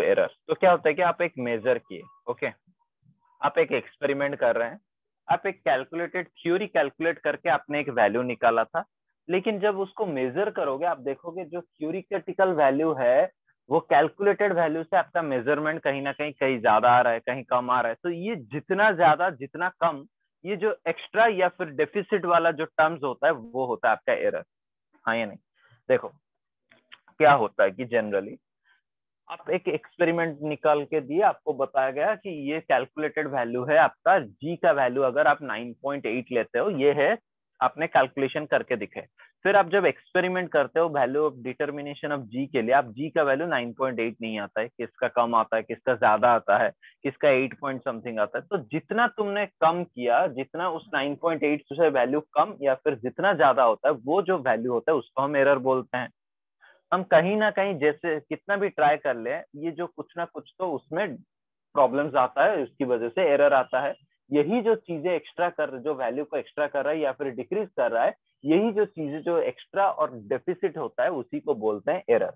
error। तो क्या होता है कि आप एक मेजर किए, ओके, आप एक एक्सपेरिमेंट कर रहे हैं, आप एक कैलकुलेटेड थ्योरी कैलकुलेट करके आपने एक वैल्यू निकाला था, लेकिन जब उसको मेजर करोगे आप देखोगे जो थ्योरिटिकल वैल्यू है वो कैलकुलेटेड वैल्यू से आपका मेजरमेंट कहीं ना कहीं ज्यादा आ रहा है, कहीं कम आ रहा है। तो ये जितना ज्यादा जितना कम, ये जो एक्स्ट्रा या फिर डेफिसिट वाला जो टर्म्स होता है वो होता है आपका एरर, हाँ या नहीं? देखो क्या होता है कि जनरली आप एक एक्सपेरिमेंट निकाल के दिए, आपको बताया गया कि ये कैलकुलेटेड वैल्यू है आपका जी का वैल्यू अगर आप 9.8 लेते हो, ये है आपने कैलकुलेशन करके दिखे। फिर आप जब एक्सपेरिमेंट करते हो वैल्यू ऑफ डिटर्मिनेशन ऑफ जी के लिए, आप जी का वैल्यू 9.8 नहीं आता है, किसका कम आता है, किसका ज्यादा आता है, किसका 8 पॉइंट समथिंग आता है। तो जितना तुमने कम किया, जितना उस 9.8 से वैल्यू कम या फिर जितना ज्यादा होता है, वो जो वैल्यू होता है उसको हम एरर बोलते हैं। हम कहीं ना कहीं जैसे कितना भी ट्राई कर ले, ये जो कुछ ना कुछ तो उसमें प्रॉब्लम्स आता है, उसकी वजह से एरर आता है। यही जो चीजें एक्स्ट्रा कर, जो वैल्यू को एक्स्ट्रा कर रहा है या फिर डिक्रीज कर रहा है, यही जो चीजें जो एक्स्ट्रा और डेफिसिट होता है उसी को बोलते हैं एरर।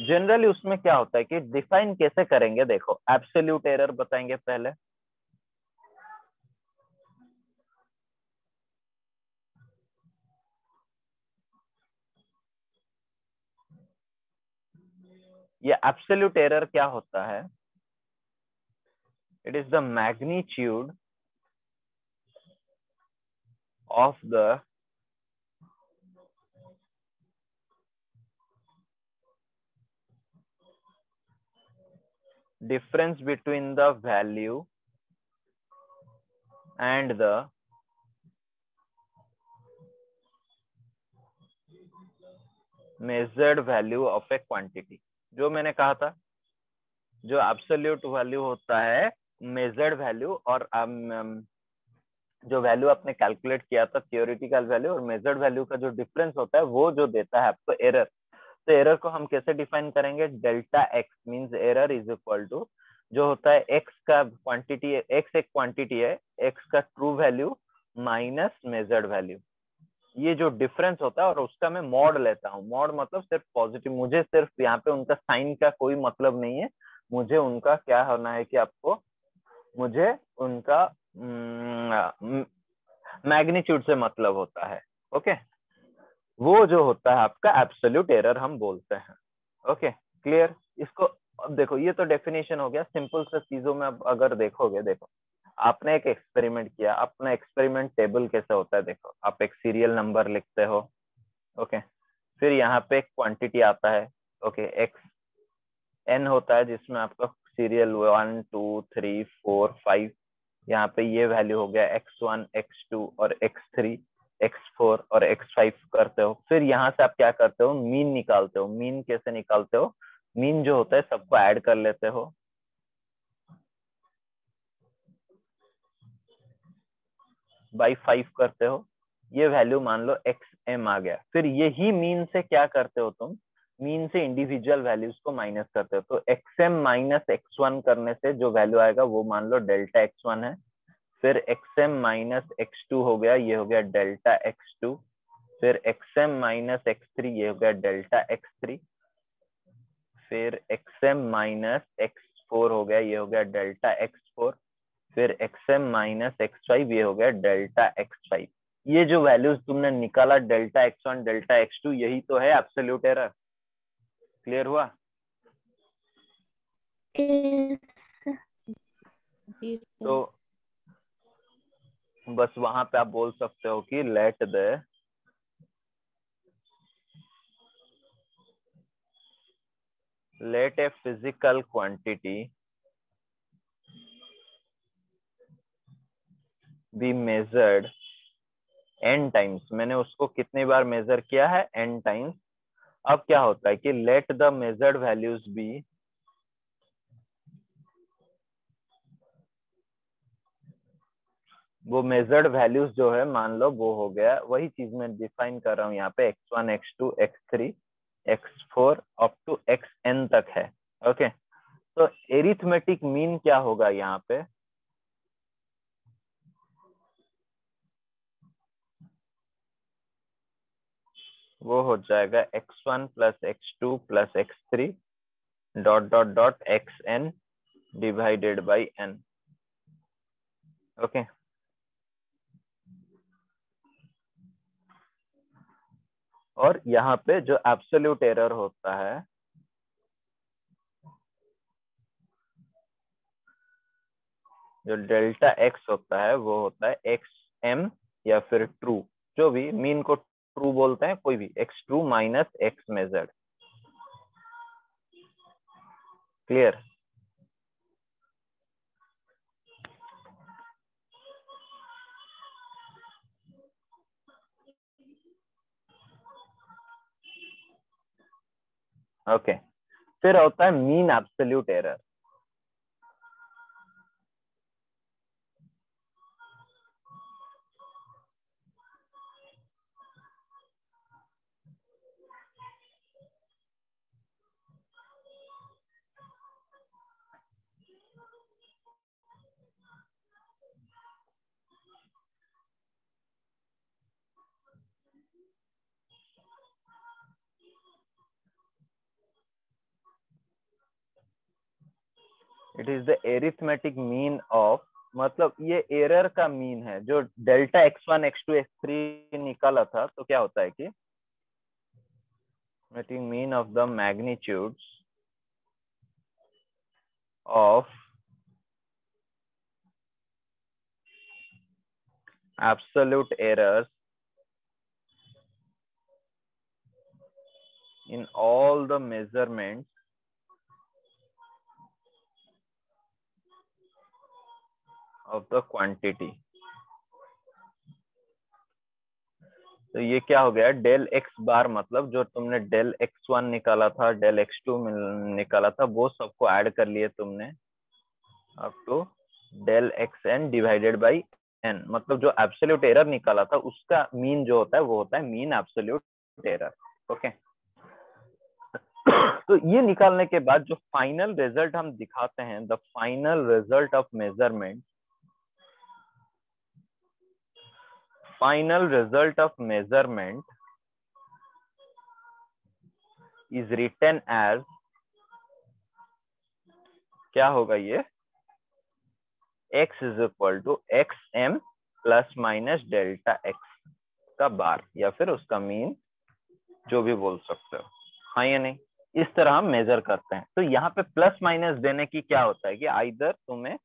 जनरली उसमें क्या होता है कि डिफाइन कैसे करेंगे, देखो एब्सोल्यूट एरर बताएंगे पहले। ये एब्सोल्यूट एरर क्या होता है, it is the magnitude of the difference between the value and the measured value of a quantity। जो मैंने कहा था, जो एब्सोल्यूट वैल्यू होता है, मेजर्ड वैल्यू, और जो वैल्यू आपने कैलकुलेट किया था थियोरेटिकल वैल्यू और मेजर्ड वैल्यू का जो डिफरेंस होता है वो जो देता है आपको एरर। तो एरर को हम कैसे डिफाइन करेंगे? Delta x means error is equal to जो होता है एक्स का क्वांटिटी, एक्स एक क्वांटिटी है, एक्स का true value minus measured value, ये जो डिफरेंस होता है, और उसका मैं मॉड लेता हूँ। मॉड मतलब सिर्फ पॉजिटिव, मुझे सिर्फ यहाँ पे उनका साइन का कोई मतलब नहीं है, मुझे उनका क्या होना है कि आपको, मुझे उनका मैग्नीट्यूड से मतलब होता है। ओके, वो जो होता है आपका एब्सोल्यूट एरर हम बोलते हैं। Okay clear? इसको अब देखो, ये तो डेफिनेशन हो गया। सिंपल से चीजों में अब अगर देखोगे, देखो आपने एक एक्सपेरिमेंट किया, अपना एक्सपेरिमेंट टेबल कैसे होता है, देखो आप एक सीरियल नंबर लिखते हो। ओके, फिर यहाँ पे एक क्वांटिटी आता है, ओके एक्स एन होता है, जिसमें आपका सीरियल 1 2 3 4 5, यहाँ पे ये वैल्यू हो गया x1 x2 और x3 x4 और x5 करते हो। फिर यहाँ से आप क्या करते हो? मीन निकालते हो। मीन कैसे निकालते हो? मीन जो होता है सबको ऐड कर लेते हो, बाई 5 करते हो, ये वैल्यू मान लो xm आ गया। फिर यही मीन से क्या करते हो तुम? मीन से इंडिविजुअल वैल्यूज को माइनस करते हो। तो xm माइनस x1 करने से जो वैल्यू आएगा वो मान लो डेल्टा x1 है। फिर xm माइनस x2 हो गया, ये हो गया डेल्टा x2। फिर xm माइनस x3, ये हो गया डेल्टा x3। फिर xm माइनस x4 हो गया, ये हो गया डेल्टा x4। फिर xm माइनस x5, ये हो गया डेल्टा x5। ये जो वैल्यूज तुमने निकाला डेल्टा x1 डेल्टा x2, यही तो है एब्सोल्यूट एरर। क्लियर हुआ?
yes,
जी सर।
तो बस वहां पे आप बोल सकते हो कि let a physical quantity be measured n times। मैंने उसको कितनी बार मेजर किया है? n times. अब क्या होता है कि let the measured values be वो मेजर्ड वैल्यूज जो है, मान लो वो हो गया, वही चीज मैं डिफाइन कर रहा हूँ यहाँ पे, x1 x2 x3 x4 up to xn तक है। ओके, तो एरिथमेटिक मीन क्या होगा यहाँ पे? वो हो जाएगा x1 plus x2 plus x3 dot dot dot xn divided by n। Okay, और यहाँ पे जो एब्सोल्यूट एरर होता है, जो डेल्टा x होता है, वो होता है xm या फिर ट्रू, जो भी मीन को ट्रू बोलते हैं, कोई भी x true minus x measured. Clear? Okay, फिर होता है mean absolute error. It is the arithmetic mean of, मतलब ये एरर का मीन है। जो डेल्टा x1 x2 x3 निकाला था, तो क्या होता है कि mean of the magnitudes of absolute errors in all the measurements of the quantity। तो ये क्या हो गया, डेल एक्स बार मतलब जो तुमने डेल एक्स वन निकाला था, डेल एक्स टू निकाला था, वो सबको ऐड कर लिए तुमने up to del x n divided by n. मतलब जो एब्सोल्यूट एरर निकाला था उसका मीन जो होता है वो होता है मीन एब्सोल्यूट एरर। ओके, तो ये निकालने के बाद जो फाइनल रिजल्ट हम दिखाते हैं, the final result of measurement, final result of measurement is written as, क्या होगा ये, x is equal to xm plus minus delta x का बार या फिर उसका मीन, जो भी बोल सकते हो, हाँ या नहीं। इस तरह हम मेजर करते हैं। तो यहाँ पे प्लस माइनस देने की क्या होता है कि आइदर तुम्हें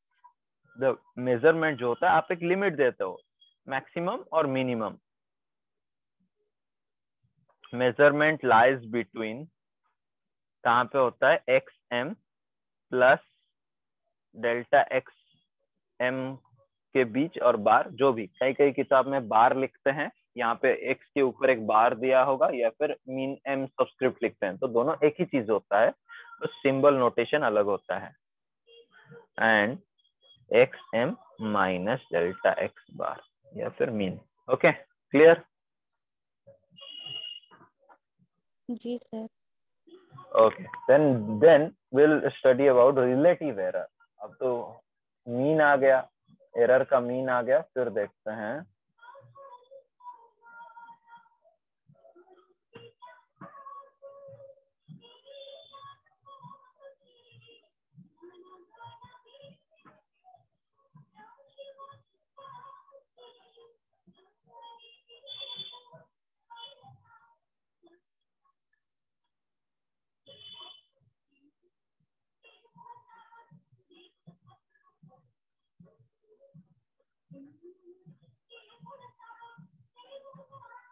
द मेजरमेंट जो होता है आप एक लिमिट देते हो, मैक्सिमम और मिनिमम। मेजरमेंट लाइज बिटवीन, कहाँ पे होता है, x m plus delta x m के बीच और बार, जो भी कई कई किताब में बार लिखते हैं, यहाँ पे एक्स के ऊपर एक बार दिया होगा या फिर मीन एम सबस्क्रिप्ट लिखते हैं, तो दोनों एक ही चीज होता है, तो सिंबल नोटेशन अलग होता है। And X M minus delta X bar या फिर मीन। Okay, clear?
जी sir.
Okay, then will study about relative error. अब तो मीन आ गया, एरर का मीन आ गया, फिर देखते हैं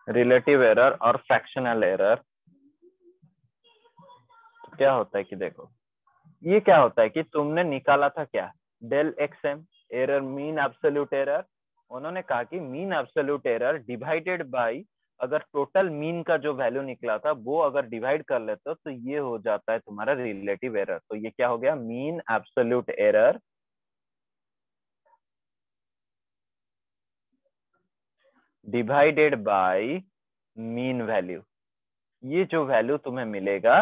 रिलेटिव एरर और फ्रैक्शनल एरर। तो क्या होता है कि देखो, ये क्या होता है कि तुमने निकाला था क्या, del x m, error mean absolute error. उन्होंने कहा कि mean absolute error divided by, अगर टोटल मीन का जो वैल्यू निकला था वो अगर डिवाइड कर लेते हो तो ये हो जाता है तुम्हारा रिलेटिव एरर। तो ये क्या हो गया, mean absolute error divided bye mean value. ये जो वैल्यू तुम्हें मिलेगा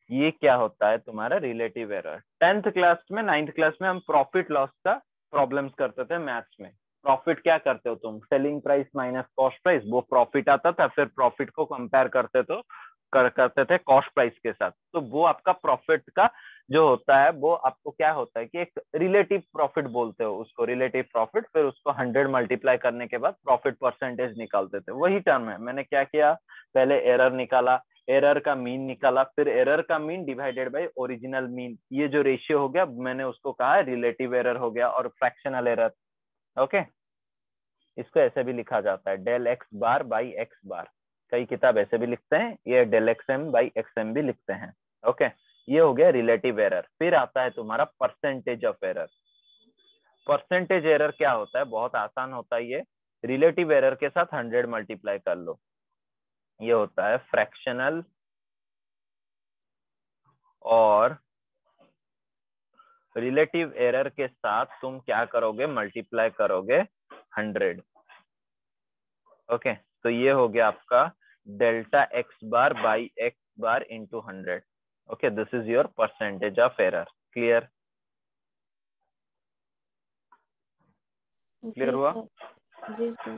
ये क्या होता है तुम्हारा रिलेटिव एरर। 10th क्लास में, 9th क्लास में हम प्रॉफिट लॉस का प्रॉब्लम्स करते थे मैथ्स में। प्रॉफिट क्या करते हो तुम, selling price minus cost price, वो प्रॉफिट आता था, फिर प्रॉफिट को कंपेयर करते थे कॉस्ट प्राइस के साथ। तो वो आपका प्रॉफिट का जो होता है वो आपको क्या होता है कि एक रिलेटिव प्रॉफिट बोलते हो उसको, रिलेटिव प्रॉफिट। फिर उसको 100 मल्टीप्लाई करने के बाद प्रॉफिट परसेंटेज निकालते थे, वही टर्म है। मैंने क्या किया, पहले एरर निकाला, एरर का मीन निकाला, फिर एरर का mean divided by original mean, ये जो रेशियो हो गया मैंने उसको कहा रिलेटिव एरर हो गया। और फ्रैक्शनल एरर, ओके, इसको ऐसे भी लिखा जाता है del X bar by X bar. कई किताब ऐसे भी लिखते हैं, ये del x M by X M भी लिखते हैं। ओके, ये हो गया रिलेटिव एरर। फिर आता है तुम्हारा percentage of error. Percentage error क्या होता है, बहुत आसान होता है ये, रिलेटिव एरर के साथ 100 मल्टीप्लाई कर लो, ये होता है फ्रैक्शनल। और रिलेटिव एरर के साथ तुम क्या करोगे, मल्टीप्लाई करोगे 100। ओके, तो ये हो गया आपका delta X bar by X bar into 100। Okay, this is your percentage of error. Clear? Clear
जी
हुआ?
सर। जी सर।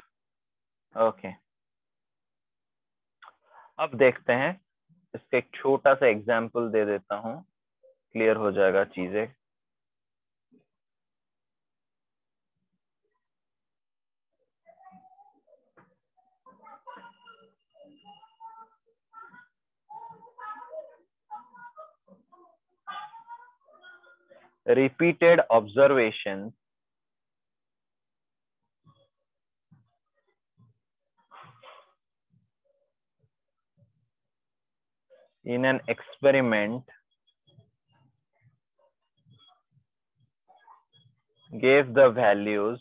ओके, अब देखते हैं, इसका एक छोटा सा एग्जाम्पल दे देता हूँ, क्लियर हो जाएगा चीजें। Repeated observations in an experiment gave the values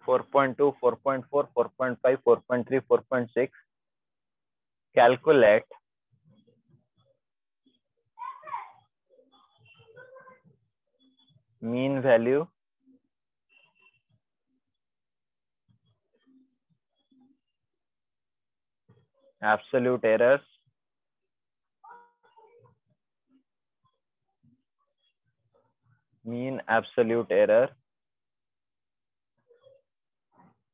4.2, 4.4, 4.5, 4.3, 4.6. Calculate mean value, absolute errors, mean absolute error,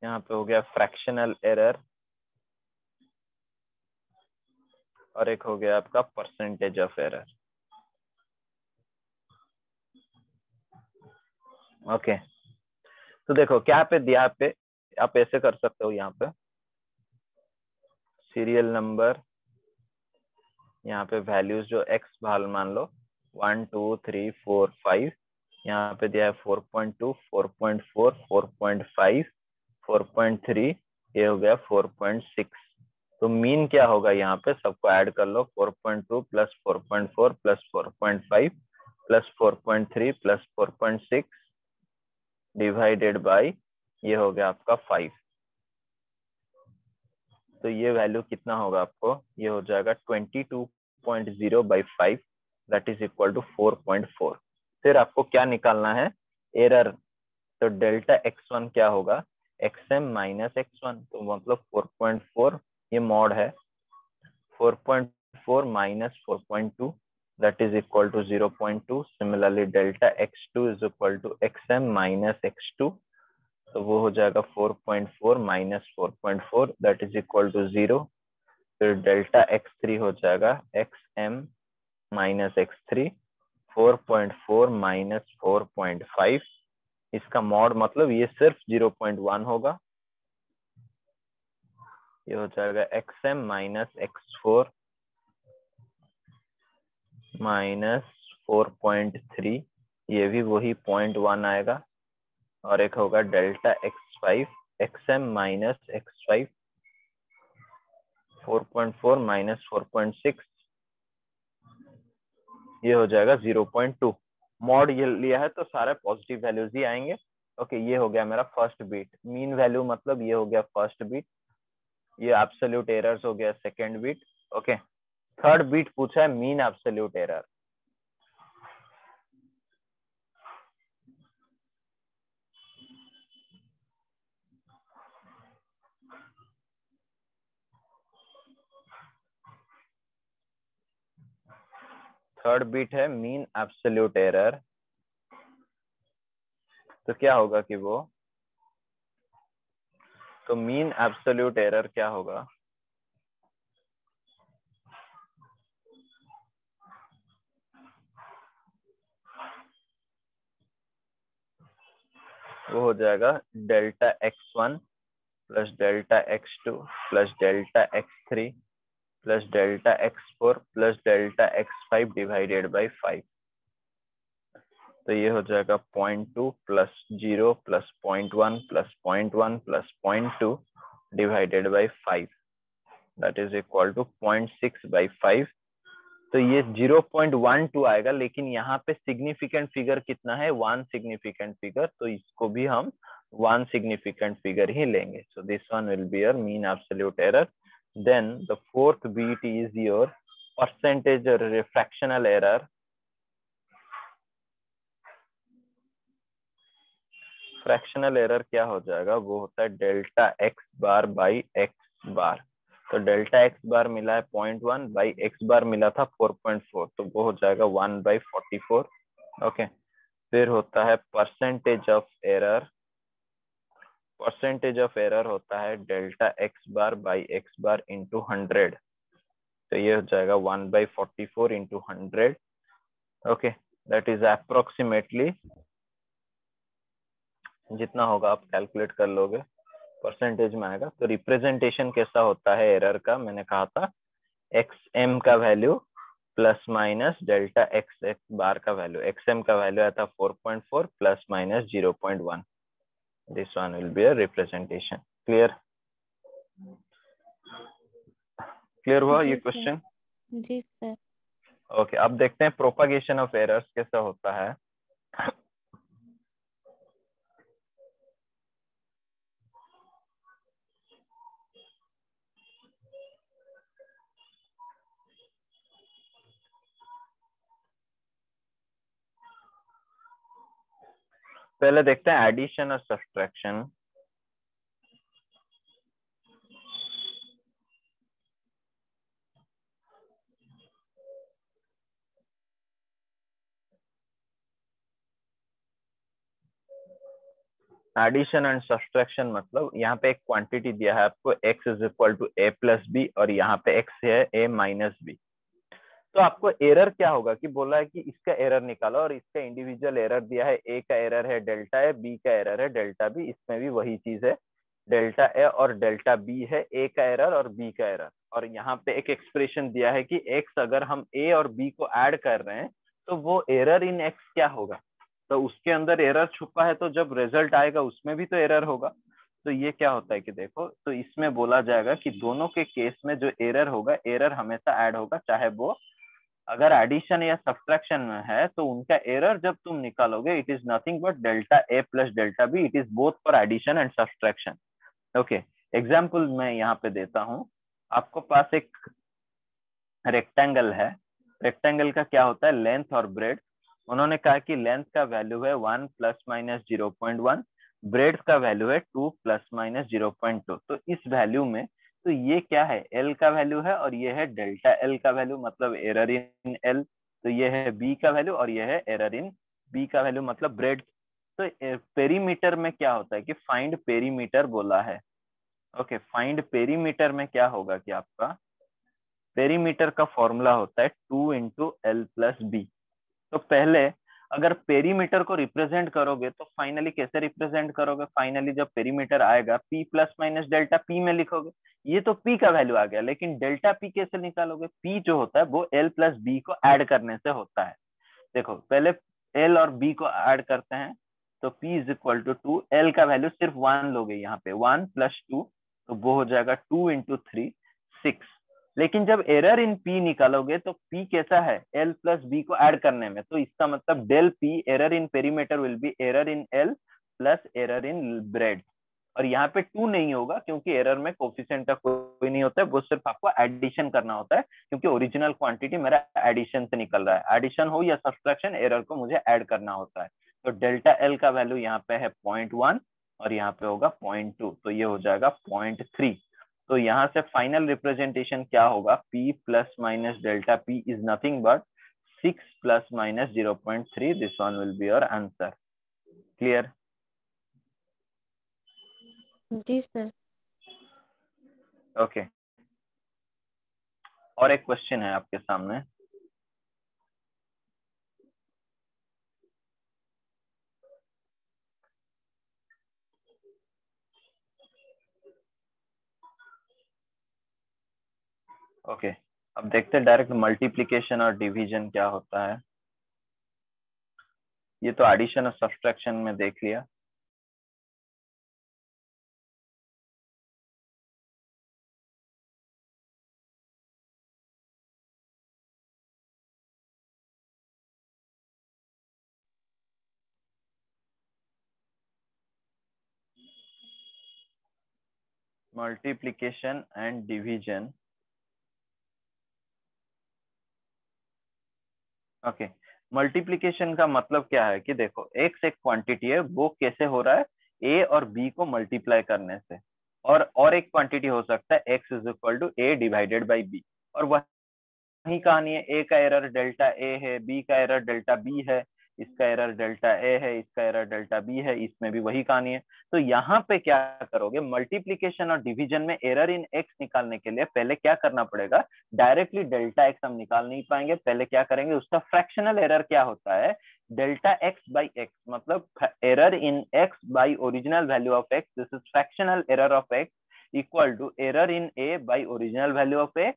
यहाँ पे हो गया फ्रैक्शनल एरर, और एक हो गया आपका परसेंटेज ऑफ एरर। ओके, तो देखो क्या पे दिया पे, आप ऐसे कर सकते हो, यहाँ पे सीरियल नंबर, यहाँ पे वैल्यूज जो एक्स भाल मान लो 1 2 3 4 5, यहाँ पे दिया है 4.2, 4.4, 4.5, 4.3, ये हो गया 4.6। तो मीन क्या होगा, यहाँ पे सबको ऐड कर लो, 4.2 plus 4.4 plus 4.5 plus 4.3 plus 4.6 divided by ये हो गया आपका 5। तो ये वैल्यू कितना होगा आपको, ये हो जाएगा 22.0 by 5, that is equal to 4.4। फिर आपको क्या निकालना है, एरर। तो डेल्टा x1 क्या होगा, xm माइनस x1, तो मतलब 4.4, ये मॉड है, 4.4 minus 4.2 that is equal to 0.2। Similarly delta x2 is equal to xm minus x2, तो वो हो जाएगा 4.4 minus 4.4 that is equal to 0। फिर डेल्टा x3 हो जाएगा xm माइनस x3, 4.4 माइनस 4.5, इसका मॉड मतलब ये सिर्फ 0.1 होगा, ये हो जाएगा xm माइनस x4 माइनस 4.3, ये भी वही 0.1 आएगा, और एक होगा delta x5, xm minus x5, 4.4 minus 4.6, ये हो जाएगा 0.2। मॉड ये लिया है तो सारे पॉजिटिव वैल्यूज ही आएंगे। ओके, ये हो गया मेरा फर्स्ट बीट। मीन वैल्यू मतलब ये हो गया फर्स्ट बीट, ये एब्सोल्यूट एरर्स हो गया second beat. Okay, third beat पूछा है mean absolute error. Third beat है मीन एब्सोल्यूट एरर, तो क्या होगा कि वो, तो मीन एब्सोल्यूट एरर क्या होगा, वो हो जाएगा delta x1 plus delta x2 plus delta x3 plus delta x4 plus delta x5 divided by 5। तो ये हो जाएगा 0.2 plus 0 plus 0.1 plus 0.1 plus 0.2 divided by 5, that is equal to 0.6 by 5। तो ये 0.12 आएगा, लेकिन यहाँ पे सिग्निफिकेंट फिगर कितना है, 1 सिग्निफिकेंट फिगर, तो इसको भी हम 1 सिग्निफिकेंट फिगर ही लेंगे। So this one will be your mean absolute error. Then the fourth bit is your percentage refractional error. Fractional error क्या हो जाएगा, वो होता है delta X bar by X bar. तो डेल्टा एक्स बार मिला है 0.1 बाई एक्स बार मिला था 4.4, तो वो हो जाएगा 1/44। ओके, फिर होता है percentage of error. Percentage of error होता है delta X bar by X bar into 100, तो ये हो जाएगा 1/44 into 100। Okay, that is approximately, जितना होगा आप कैलकुलेट कर लोगे, परसेंटेज में आएगा। तो रिप्रेजेंटेशन कैसा होता है एरर का, मैंने कहा था xm का value plus minus delta X X bar का वैल्यू, एक्सएम का वैल्यू आया था 4.4 plus minus 0.1. This one will be a representation. Clear? Clear हुआ ये
जी सर.
क्वेश्चन?
जी सर.
ओके, अब देखते हैं प्रोपागेशन ऑफ एरर्स कैसा होता है. पहले देखते हैं एडिशन और सब्ट्रैक्शन. एडिशन एंड सब्ट्रैक्शन मतलब यहाँ पे एक क्वांटिटी दिया है आपको x is equal to a plus B और यहाँ पे x है a माइनस बी. तो आपको एरर क्या होगा कि बोला है कि इसका एरर निकालो और इसका इंडिविजुअल एरर दिया है. a का एरर है डेल्टा है, b का एरर है डेल्टा बी. इसमें भी वही चीज है, डेल्टा ए और डेल्टा बी है, a का एरर और b का एरर. और यहाँ पे एक एक्सप्रेशन दिया है कि x अगर हम a और b को ऐड कर रहे हैं तो वो एरर इन x क्या होगा. तो उसके अंदर एरर छुपा है, तो जब रिजल्ट आएगा उसमें भी तो एरर होगा. तो ये क्या होता है कि देखो, तो इसमें बोला जाएगा कि दोनों के केस में जो एरर होगा, एरर हमेशा ऐड होगा, चाहे वो अगर एडिशन या सब्ट्रैक्शन में है तो उनका एरर जब तुम निकालोगे it is nothing but delta A plus delta B. It is both for addition and subtraction. Okay, example मैं यहाँ पे देता हूँ. आपको पास एक रेक्टेंगल है. रेक्टेंगल का क्या होता है, लेंथ और ब्रेड. उन्होंने कहा कि लेंथ का वैल्यू है 1 प्लस माइनस 0.1, ब्रेड का वैल्यू है 2 प्लस माइनस 0.2. तो इस वैल्यू में तो ये क्या है, एल का वैल्यू है और ये है डेल्टा एल का वैल्यू, मतलब एरर इन एल. तो ये है बी का वैल्यू और ये है एरर इन बी का वैल्यू, मतलब ब्रेड. तो पेरीमीटर में क्या होता है कि फाइंड पेरीमीटर बोला है. ओके, फाइंड पेरीमीटर में क्या होगा कि आपका पेरीमीटर का फॉर्मूला होता है 2 इंटू एल प्लस बी. तो पहले अगर पेरीमीटर को रिप्रेजेंट करोगे तो फाइनली कैसे रिप्रेजेंट करोगे, फाइनली जब पेरीमीटर आएगा p plus minus delta p में लिखोगे. ये तो p का वैल्यू आ गया, लेकिन डेल्टा p कैसे निकालोगे, p जो होता है वो l प्लस b को ऐड करने से होता है. देखो पहले l और b को ऐड करते हैं तो p is equal to 2, l का वैल्यू सिर्फ 1 लोगे यहाँ पे, 1 प्लस 2 तो वो हो जाएगा 2 इंटू 3 6. लेकिन जब एरर इन p निकालोगे तो p कैसा है, l प्लस b को ऐड करने में. तो इसका मतलब del p error in perimeter will be error in l plus error in breadth. और यहाँ पे 2 नहीं होगा क्योंकि एरर में कोफिशिएंट का कोई नहीं होता है, वो सिर्फ आपको एडिशन करना होता है क्योंकि ओरिजिनल क्वांटिटी मेरा एडिशन से निकल रहा है. एडिशन हो या सब्ट्रैक्शन, एरर को मुझे ऐड करना होता है. तो डेल्टा एल का वैल्यू यहाँ पे है 0.1 और यहाँ पे होगा 0.2, तो ये हो जाएगा 0.3. तो यहाँ से फाइनल रिप्रेजेंटेशन क्या होगा, p plus minus delta p is nothing but 6 plus minus 0.3. This one will be your answer. Clear?
जी सर.
ओके, और एक क्वेश्चन है आपके सामने. ओके, अब देखते हैं डायरेक्ट मल्टीप्लिकेशन और डिवीजन क्या होता है. ये तो एडिशन और सब्ट्रैक्शन में देख लिया. Multiplication and division. Okay, multiplication का मतलब क्या है कि देखो x एक क्वांटिटी है, वो कैसे हो रहा है, a और b को मल्टीप्लाई करने से. और एक क्वांटिटी हो सकता है x is equal to a divided by b. और वही कहानी है, a का एरर डेल्टा a है, b का एरर डेल्टा b है, इसका एरर डेल्टा a है, इसका एरर डेल्टा b है, इसमें भी वही कहानी है. तो यहाँ पे क्या करोगे, मल्टीप्लिकेशन और डिवीजन में एरर इन x निकालने के लिए पहले क्या करना पड़ेगा, डायरेक्टली डेल्टा x हम निकाल नहीं पाएंगे. पहले क्या करेंगे, उसका फ्रैक्शनल एरर क्या होता है, डेल्टा x बाई x, मतलब error in x by original value of x. This is fractional error of x equal to error in a by original value of a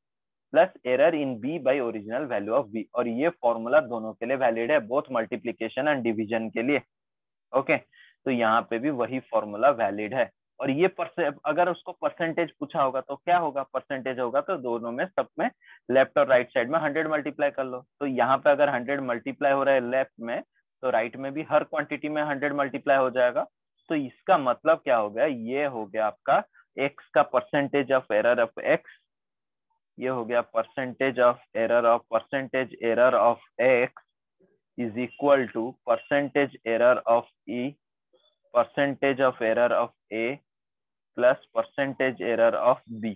plus error in B by original value of B. और ये फॉर्मूला दोनों के लिए वैलिड है, बोथ मल्टीप्लीकेशन एंड डिवीजन के लिए। ओके, तो यहाँ पे भी वही फॉर्मूला वैलिड है। और ये अगर उसको परसेंटेज पूछा होगा तो क्या होगा, परसेंटेज होगा तो दोनों में सब में लेफ्ट और राइट साइड में 100 मल्टीप्लाई कर लो। तो यहाँ पे अगर 100 मल्टीप्लाई हो रहा है लेफ्ट में, तो राइट में भी हर क्वांटिटी में 100 मल्टीप्लाई हो जाएगा। तो इसका मतलब क्या हो गया, ये हो गया आपका x का percentage of error of x, ये हो गया percentage error of x is equal to percentage error of e, percentage of error of a plus percentage error of b।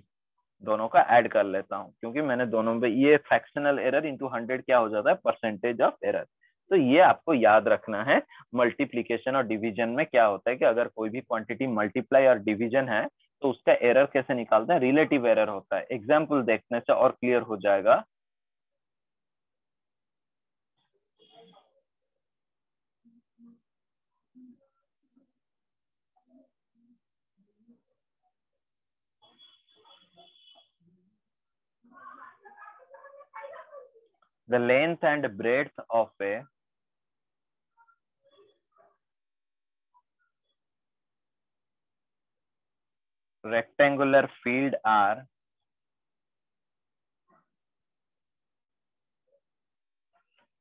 दोनों का ऐड कर लेता हूँ क्योंकि मैंने दोनों में ये फ्रैक्शनल एरर इंटू 100 क्या हो जाता है, परसेंटेज ऑफ एरर। तो ये आपको याद रखना है। मल्टीप्लीकेशन और डिवीजन में क्या होता है कि अगर कोई भी क्वांटिटी मल्टीप्लाई और डिवीजन है तो उसका एरर कैसे निकालते हैं, रिलेटिव एरर होता है। एग्जाम्पल देखने से और क्लियर हो जाएगा। The length and breadth of a rectangular field are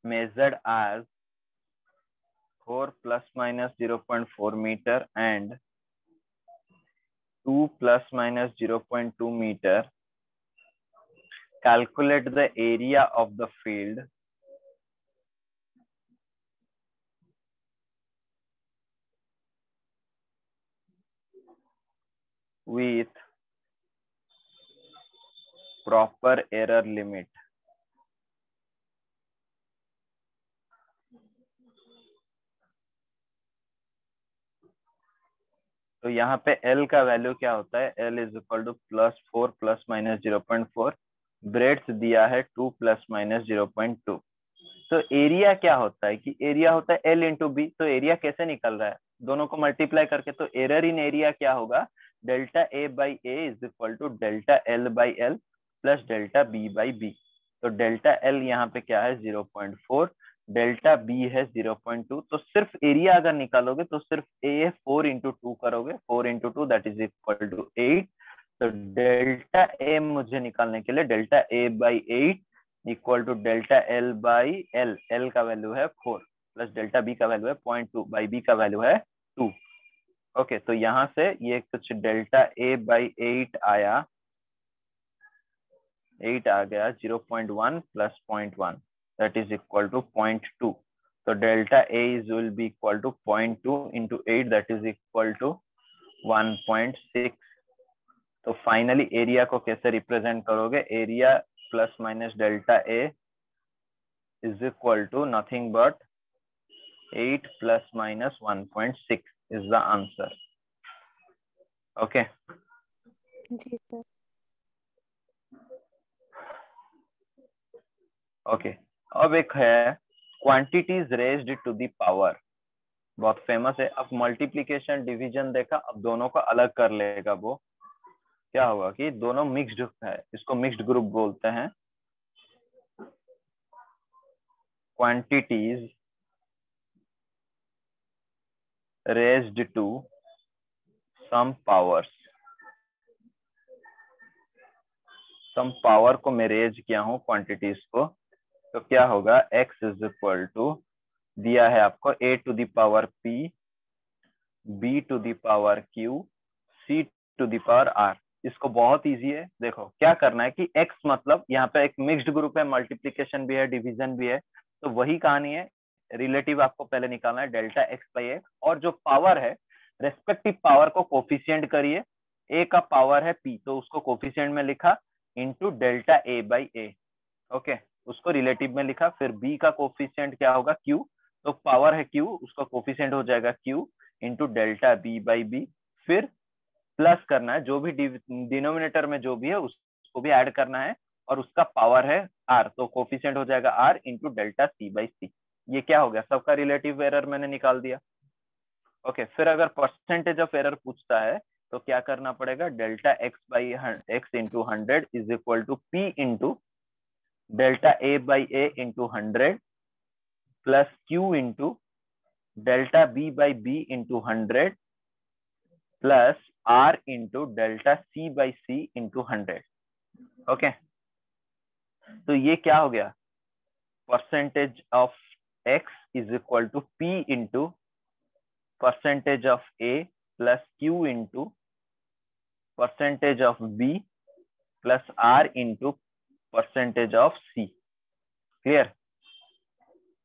measured as 4 plus minus 0.4 meter and 2 plus minus 0.2 meter. Calculate the area of the field with proper error limit. तो यहाँ पे L का वैल्यू क्या होता है, L is equal to +4 plus minus 0.4, breadth दिया है 2 प्लस माइनस 0.2। तो एरिया क्या होता है कि एरिया होता है L इंटू बी। तो एरिया कैसे निकल रहा है, दोनों को मल्टीप्लाई करके। तो एरर इन एरिया क्या होगा, delta A by A is equal to delta L by L plus delta B by B. तो डेल्टा एल यहाँ पे क्या है 0.4, डेल्टा बी है 0.2। तो सिर्फ एरिया अगर निकालोगे तो सिर्फ ए 4 इंटू 2 करोगे, 4 into 2 that is equal to 8। तो डेल्टा ए मुझे निकालने के लिए delta A by 8 equal to delta L by L, L का वैल्यू है 4 प्लस डेल्टा बी का वैल्यू है 0.2 बाई बी का वैल्यू है 2। ओके, तो यहाँ से ये कुछ डेल्टा ए बाई 8 आया, 8 आ गया 0.1 plus 0.1 that is equal to 0.2। तो delta A is will be equal to 0.2 into 8 that is equal to 1.6। तो फाइनली एरिया को कैसे रिप्रेजेंट करोगे, area plus minus delta A is equal to nothing but 8 plus minus 1.6 is the answer. Okay
जी सर।
ओके, अब एक है quantities raised to the power, बहुत फेमस है। अब मल्टीप्लीकेशन डिवीजन देखा, अब दोनों को अलग कर लेगा। वो क्या होगा कि दोनों मिक्स्ड है, इसको मिक्स्ड ग्रुप बोलते हैं। Quantities raised to some powers, some power को मैं रेज किया हूं क्वांटिटीज को। तो क्या होगा, x इज इक्वल टू दिया है आपको a to the power p, b to the power q, c to the power r। इसको बहुत इजी है, देखो क्या करना है कि x मतलब यहाँ पे एक मिक्स्ड ग्रुप है, मल्टीप्लीकेशन भी है डिवीजन भी है, तो वही कहानी है। रिलेटिव आपको पहले निकालना है डेल्टा एक्स बाई एक्स, और जो पावर है रेस्पेक्टिव पावर को कोफिशिएंट करिए। a का पावर है p तो उसको कोफिशिएंट में लिखा into delta A by A. Okay, उसको रिलेटिव में लिखा। फिर b का कोफिशिएंट क्या होगा q, तो पावर है q, उसका कोफिशिएंट हो जाएगा q into delta b by b। फिर प्लस करना है, जो भी डिनोमिनेटर में जो भी है उसको भी ऐड करना है, और उसका पावर है r, तो कोफिशिएंट हो जाएगा r into delta c by c। ये क्या हो गया, सबका रिलेटिव एरर मैंने निकाल दिया। ओके, फिर अगर परसेंटेज ऑफ एरर पूछता है तो क्या करना पड़ेगा, delta X by X into 100 is equal to p into delta A by A into 100 plus Q into delta B by B into 100 plus R into delta C by C into 100। Okay, तो ये क्या हो गया, percentage of X is equal to P into percentage of A plus Q into percentage of B plus R into percentage of C. Clear?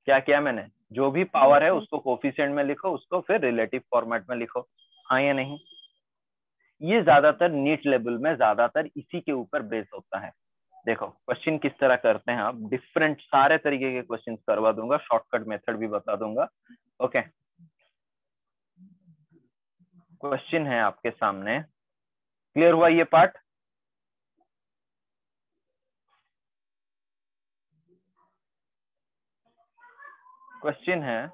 क्या किया मैंने, जो भी पावर है उसको कोफिशिएंट में लिखो, उसको फिर रिलेटिव फॉर्मेट में लिखो। हाँ या नहीं? ये ज्यादातर नीट लेवल में ज्यादातर इसी के ऊपर बेस होता है। देखो क्वेश्चन किस तरह करते हैं आप, डिफरेंट सारे तरीके के क्वेश्चन करवा दूंगा, शॉर्टकट मेथड भी बता दूंगा। ओके, क्वेश्चन है आपके सामने, क्लियर हुआ ये पार्ट? क्वेश्चन है,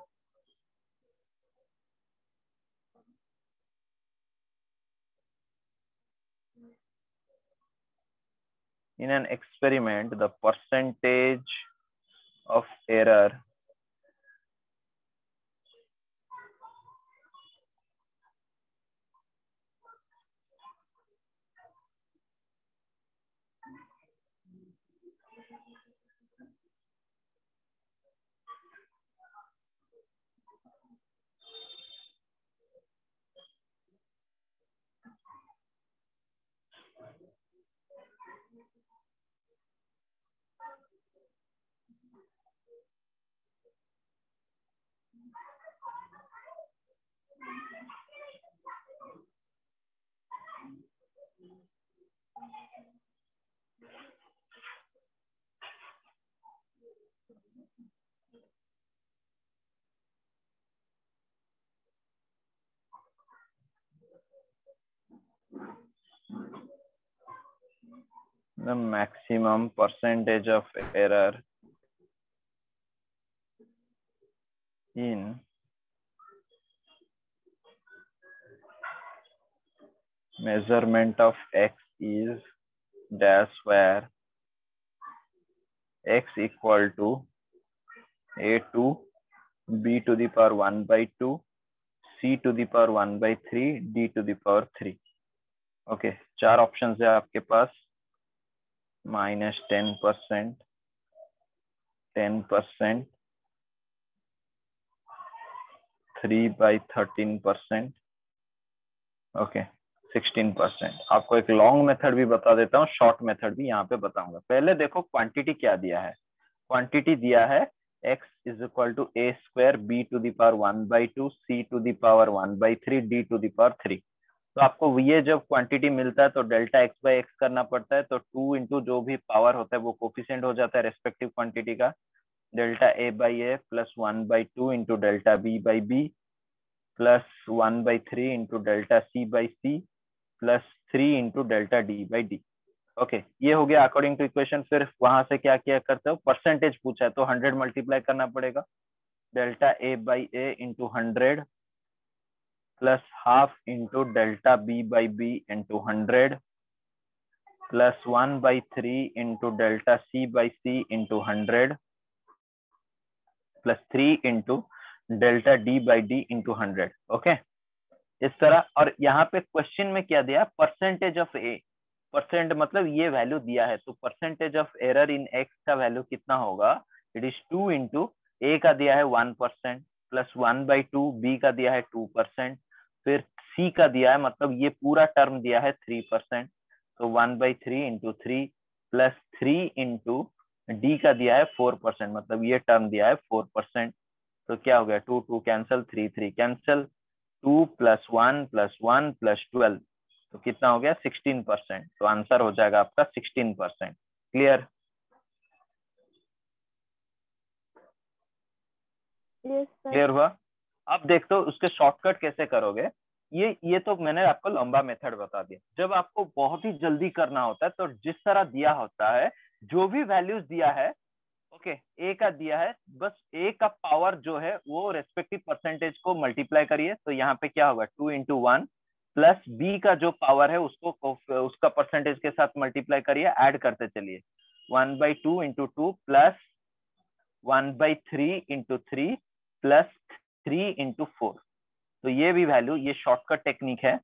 in an experiment the percentage of error the maximum percentage of error in measurement of x is dash where x equal to a2 b to the power 1 by 2 c to the power 1 by 3 d to the power 3। Okay, चार ऑप्शन है आपके पास, -10%, 10%, 3/13%, ओके 16%। आपको एक लॉन्ग मेथड भी बता देता हूँ, शॉर्ट मेथड भी यहाँ पे बताऊंगा। पहले देखो क्वांटिटी क्या दिया है, क्वांटिटी दिया है x is equal to A square B to the power 1 by 2 C to the power 1 by 3 D to the power 3। तो आपको ये जब क्वांटिटी मिलता है तो डेल्टा एक्स बाई एक्स करना पड़ता है, तो 2 इंटू जो भी पावर होता है वो कोफिशिएंट हो जाता है रेस्पेक्टिव क्वांटिटी का, delta A by A plus 1 by 2 into delta B by B plus 1 by 3 into delta C by C plus 3 into delta D by D. Okay, ये हो गया अकॉर्डिंग टू इक्वेशन। फिर वहां से क्या किया करते हो, परसेंटेज पूछा है तो 100 मल्टीप्लाई करना पड़ेगा, delta A by A into 100 plus half into delta B by B into 100 plus 1 by 3 into delta C by C into 100 plus 3 into delta D by D into 100। Okay, इस तरह। और यहाँ पे क्वेश्चन में क्या दिया, परसेंटेज ऑफ ए, परसेंट मतलब ये वैल्यू दिया है, तो percentage of error in x का वैल्यू कितना होगा, इट इज 2 इंटू ए का दिया है 1% प्लस 1 by 2, बी का दिया है 2%, फिर सी का दिया है, मतलब ये पूरा टर्म दिया है 3%, तो 1 by 3 into 3 plus 3 into D का दिया है 4%, मतलब ये टर्म दिया है 4%। तो क्या हो गया, 2 2 cancel, 3 3 cancel, 2 plus 1 plus 1 plus 12, तो कितना हो गया 16%। तो आंसर हो जाएगा आपका 16%। क्लियर? क्लियर हुआ? अब देखते हो उसके शॉर्टकट कैसे करोगे। ये तो मैंने आपको लंबा मेथड बता दिया। जब आपको बहुत ही जल्दी करना होता है तो जिस तरह दिया होता है, जो भी वैल्यूज दिया है, ओके ए का दिया है, बस ए का पावर जो है वो रेस्पेक्टिव परसेंटेज को मल्टीप्लाई करिए, तो यहाँ पे क्या होगा 2 इंटू 1 प्लस बी का जो पावर है उसको उसका परसेंटेज के साथ मल्टीप्लाई करिए, ऐड करते चलिए, 1/2 into 2 plus 1/3 into 3 plus 3 into 4। तो ये भी वैल्यू, ये शॉर्टकट टेक्निक है।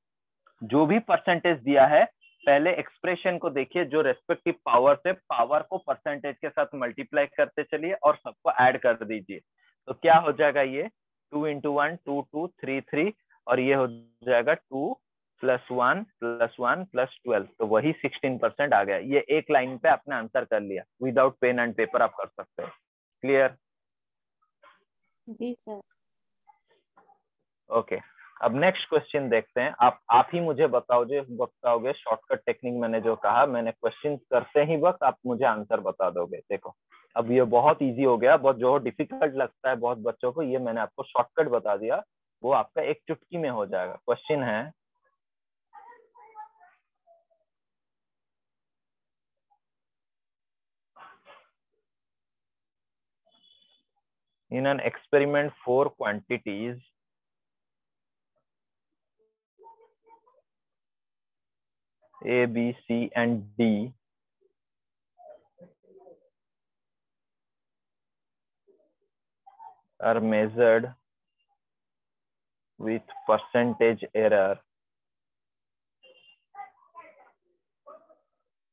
जो भी परसेंटेज दिया है पहले एक्सप्रेशन को देखिए, जो रेस्पेक्टिव पावर से पावर को परसेंटेज के साथ मल्टीप्लाई करते चलिए और सबको ऐड कर दीजिए। तो क्या हो जाएगा, ये 2 इंटू 1 2 2 3 3 और ये हो जाएगा 2 प्लस 1 प्लस 1 प्लस 12। तो वही 16% आ गया। ये एक लाइन पे आपने आंसर कर लिया, विदाउट पेन एंड पेपर आप कर सकते हो। क्लियर?
जी सर।
ओके अब नेक्स्ट क्वेश्चन देखते हैं। आप ही मुझे बताओगे शॉर्टकट टेक्निक मैंने जो कहा, मैंने क्वेश्चन करते ही वक्त आप मुझे आंसर बता दोगे। देखो अब ये बहुत इजी हो गया, बहुत जो डिफिकल्ट लगता है बहुत बच्चों को, ये मैंने आपको शॉर्टकट बता दिया, वो आपका एक चुटकी में हो जाएगा। क्वेश्चन है, in an experiment 4 quantities A, B, C and D are measured with percentage error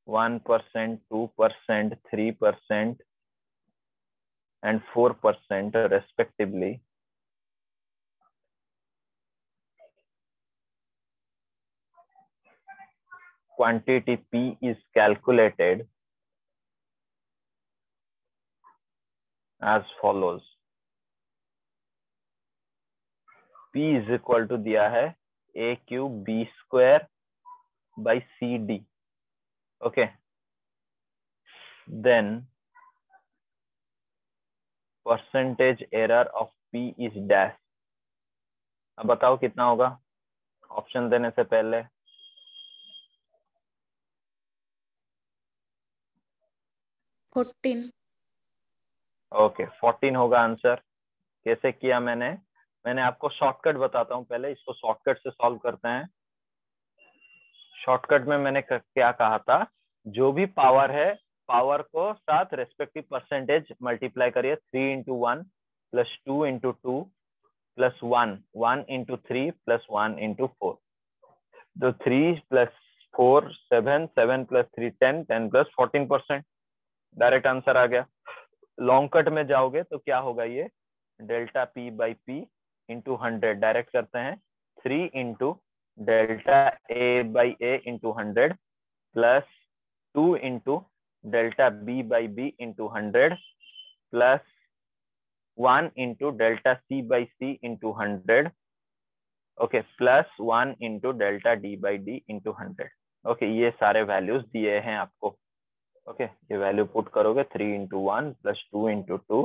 1%, 2%, 3% and 4% respectively. Quantity P is calculated as follows. P is equal to दिया है A cube B square by CD. Okay. Then percentage error of P is dash. अब बताओ कितना होगा ऑप्शन देने से पहले।
14।
ओके 14 होगा आंसर। कैसे किया मैंने आपको शॉर्टकट बताता हूँ, पहले इसको शॉर्टकट से सॉल्व करते हैं। शॉर्टकट में मैंने क्या कहा था, जो भी पावर है पावर को साथ रेस्पेक्टिव परसेंटेज मल्टीप्लाई करिए। 3 into 1 plus 2 into 2 plus 1 1 into 3 plus 1 into 4। तो 3 plus 4 7 7 plus 3 10 10 plus 14%। Direct answer आ गया। लॉन्ग कट में जाओगे तो क्या होगा, ये delta P by P into 100 direct करते हैं। 3 into delta A by A into 100 plus 2 into delta B by B into 100 plus 1 into delta C by C into 100 okay plus 1 into delta D by D into 100। Okay ये सारे वैल्यूज दिए हैं आपको। ओके ये वैल्यू पुट करोगे 3 into 1 plus 2 into 2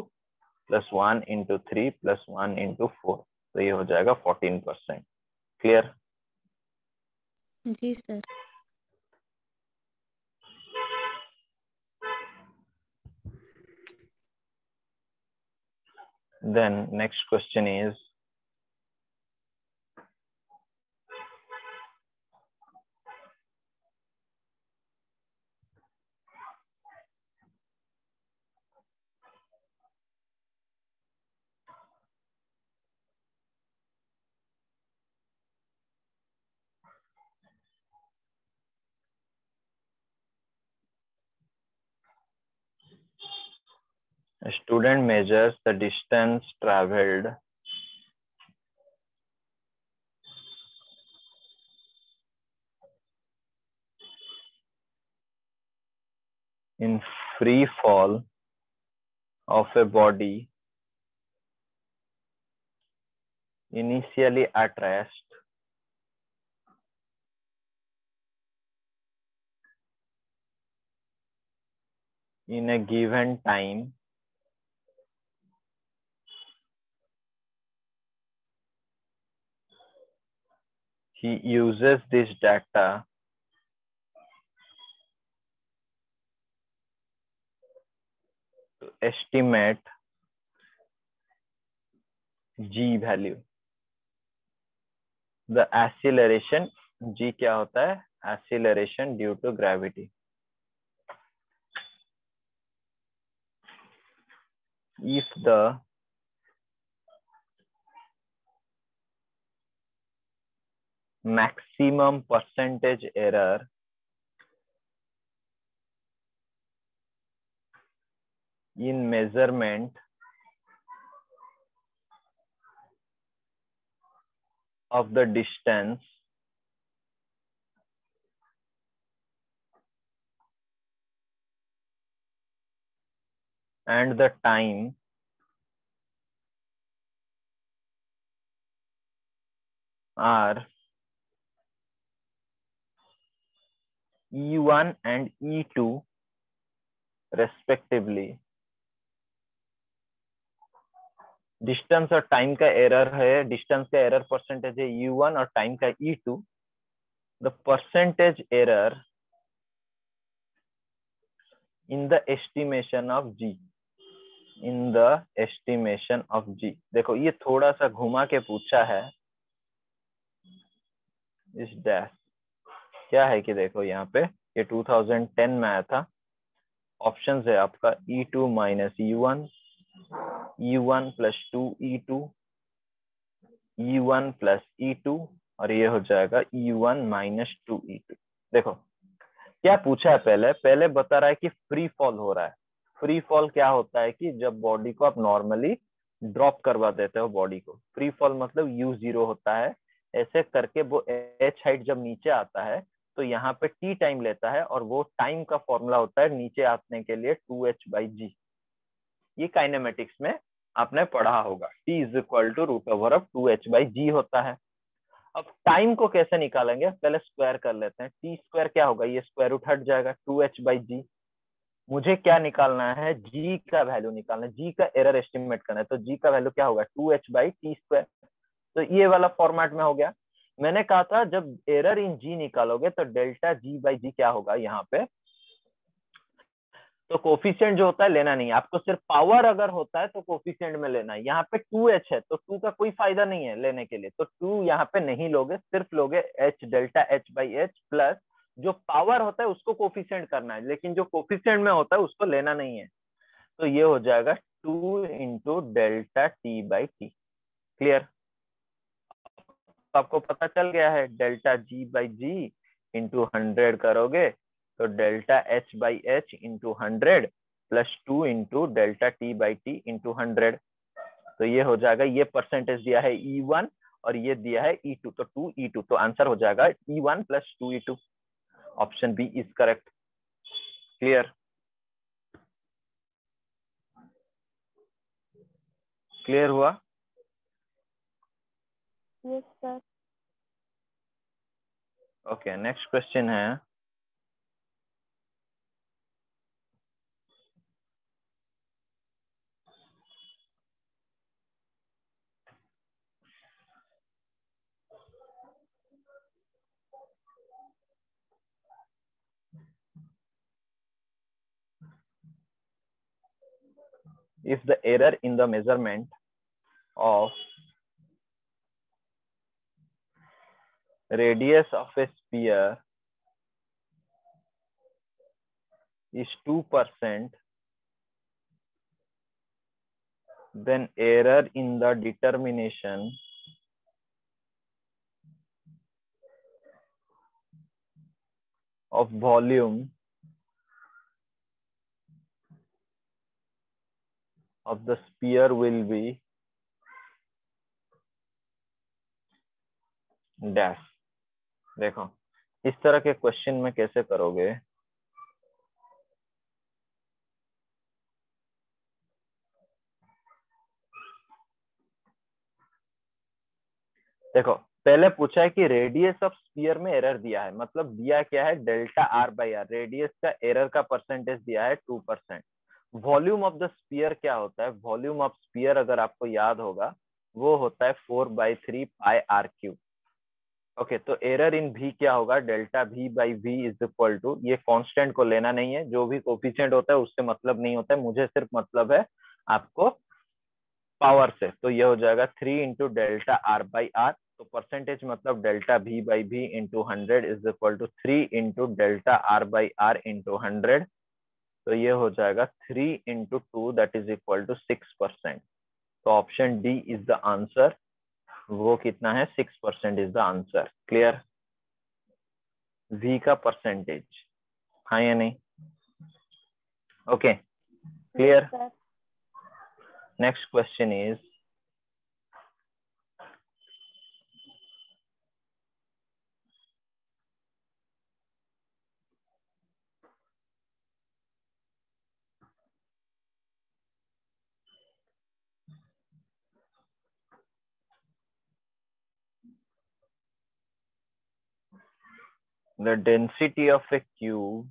plus 1 into 3 plus 1 into 4। तो ये हो जाएगा 14%। क्लियर?
जी sir.
Then next question is, a student measures the distance traveled in free fall of a body initially at rest in a given time he uses this data to estimate g value. The acceleration, g क्या होता है, acceleration due to gravity. if the maximum percentage error in measurement of the distance and the time are E1 and E2 respectively. Distance और टाइम का एरर है, डिस्टेंस का एरर परसेंटेज है U1 और टाइम का E2. The percentage error in the estimation of G, in the estimation of G. देखो ये थोड़ा सा घुमा के पूछा है इस डैश. क्या है कि देखो यहाँ पे ये 2010 में आया था. ऑप्शंस है आपका E2 minus U1, E1 plus 2E2, E1 plus E2 और ये हो जाएगा E1 माइनस 2E2. देखो क्या पूछा है, पहले बता रहा है कि फ्री फॉल हो रहा है. फ्री फॉल क्या होता है कि जब बॉडी को आप नॉर्मली ड्रॉप करवा देते हो बॉडी को. फ्री फॉल मतलब U0 होता है. ऐसे करके वो h हाइट जब नीचे आता है तो यहाँ पे t टाइम लेता है और वो टाइम का फॉर्मूला होता है नीचे आने के लिए 2h/g. ये काइनेमेटिक्स में आपने पढ़ा होगा. t is equal to √2h/g होता है. अब टाइम को कैसे निकालेंगे, पहले स्क्वायर कर लेते हैं. टी स्क्वायर क्या होगा, ये स्क्वायर रूट हट जाएगा 2h/g. मुझे क्या निकालना है, g का वैल्यू निकालना है, g का एरर एस्टिमेट करना है. तो g का वैल्यू क्या होगा 2h/t². तो ये वाला फॉर्मेट में हो गया. मैंने कहा था जब एरर इन g निकालोगे तो डेल्टा g/g क्या होगा यहाँ पे. तो कोफिशिएंट जो होता है लेना नहीं है आपको, सिर्फ पावर अगर होता है तो कोफिशिएंट में लेना है. यहाँ पे 2h है तो 2 का कोई फायदा नहीं है लेने के लिए, तो 2 यहाँ पे नहीं लोगे, सिर्फ लोगे h डेल्टा h/h प्लस जो पावर होता है उसको कोफिशिएंट करना है, लेकिन जो कोफिशिएंट में होता है उसको लेना नहीं है. तो ये हो जाएगा 2 इंटू डेल्टा t/t. क्लियर. आपको पता चल गया है डेल्टा g/g इंटू 100 करोगे तो delta h/h into 100 plus 2 into delta t/t into 100. तो ये हो जाएगा, ये परसेंटेज दिया है E1 और ये दिया है E2, तो 2E2. तो आंसर हो जाएगा E1 plus 2E2. Option B is correct. Clear. Clear हुआ.
Yes sir.
Okay, next question है if the error in the measurement of radius of a sphere is 2%, then error in the determination of volume of the sphere will be dash. देखो इस तरह के क्वेश्चन में कैसे करोगे. देखो पहले पूछा है कि रेडियस ऑफ स्फीयर में एरर दिया है, मतलब दिया क्या है डेल्टा r/r. रेडियस का एरर का परसेंटेज दिया है 2%. वॉल्यूम ऑफ द स्फीयर क्या होता है, वॉल्यूम ऑफ स्फीयर अगर आपको याद होगा वो होता है 4/3 पाई r3. ओके, तो एरर इन v क्या होगा, delta v/v is equal to, ये कांस्टेंट को लेना नहीं है, जो भी कोफिशिएंट होता है उससे मतलब नहीं होता है, मुझे सिर्फ मतलब है आपको पावर से. तो ये हो जाएगा 3 इंटू डेल्टा r/r. तो परसेंटेज मतलब delta v/v into 100 is equal to 3 into delta r/r into 100 तो ये हो जाएगा 3 into 2 that is equal to 6%। तो option D is the answer. वो कितना है? 6% is the answer. Clear? V का परसेंटेज, हाँ या नहीं? Okay, clear? Next question is the density of a cube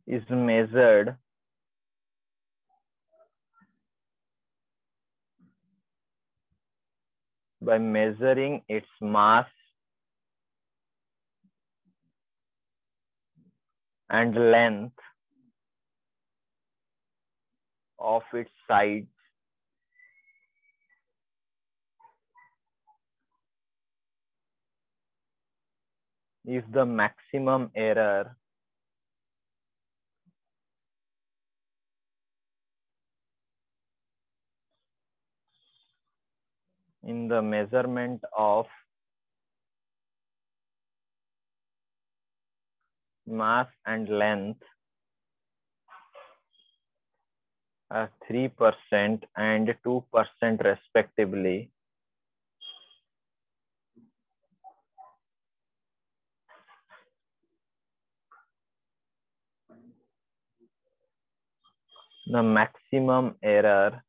is measured by measuring its mass and length of its sides if the maximum error in the measurement of mass and length are 3% and 2% respectively, the maximum error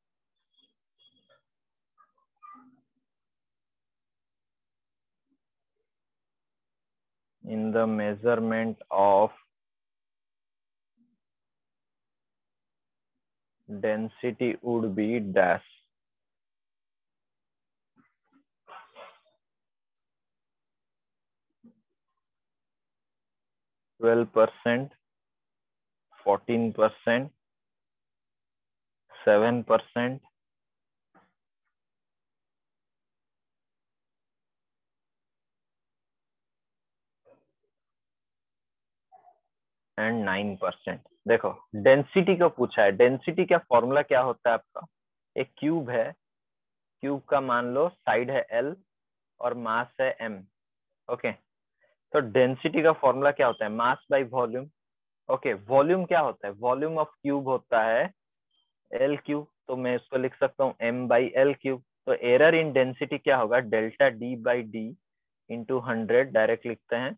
in the measurement of density would be dash. %, 14%, 7%, and 9%। देखो डेंसिटी का पूछा है। डेंसिटी का फॉर्मूला क्या होता है आपका? एक क्यूब है, क्यूब का मान लो साइड है L और मास है M। ओके, तो डेंसिटी का फॉर्मूला क्या होता है? Mass by volume. Okay, volume क्या होता है? वॉल्यूम ऑफ क्यूब होता है L क्यूब, तो मैं इसको लिख सकता हूँ M बाई L क्यूब। तो एरर इन डेंसिटी क्या होगा? Delta D by D into 100 direct लिखते हैं,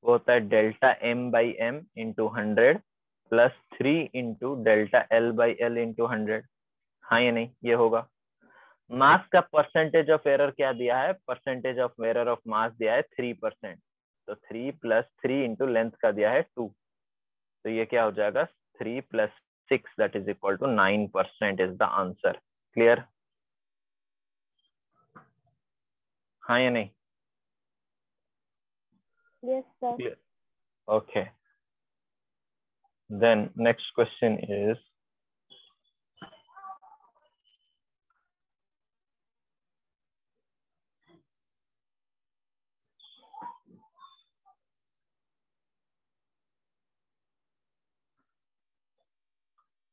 वो होता है delta M by M into 100 plus 3 into delta L by L into 100। हाँ या नहीं? ये होगा। मास का परसेंटेज ऑफ एरर क्या दिया है? Percentage of error of mass दिया है 3%। तो 3 प्लस 3 इंटू लेंथ का दिया है 2। तो ये क्या हो जाएगा? 3 प्लस 6 that is equal to 9% is the answer. Clear? हाँ या नहीं?
Yes, sir.
Clear. Okay. Then next question is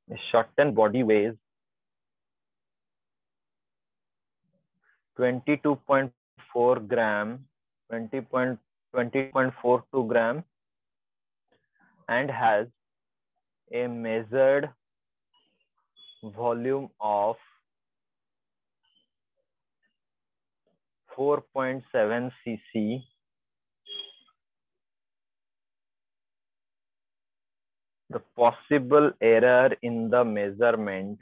a shortened body weighs 22.4 gram, 20.42 gram and has a measured volume of 4.7 cc. The possible error in the measurement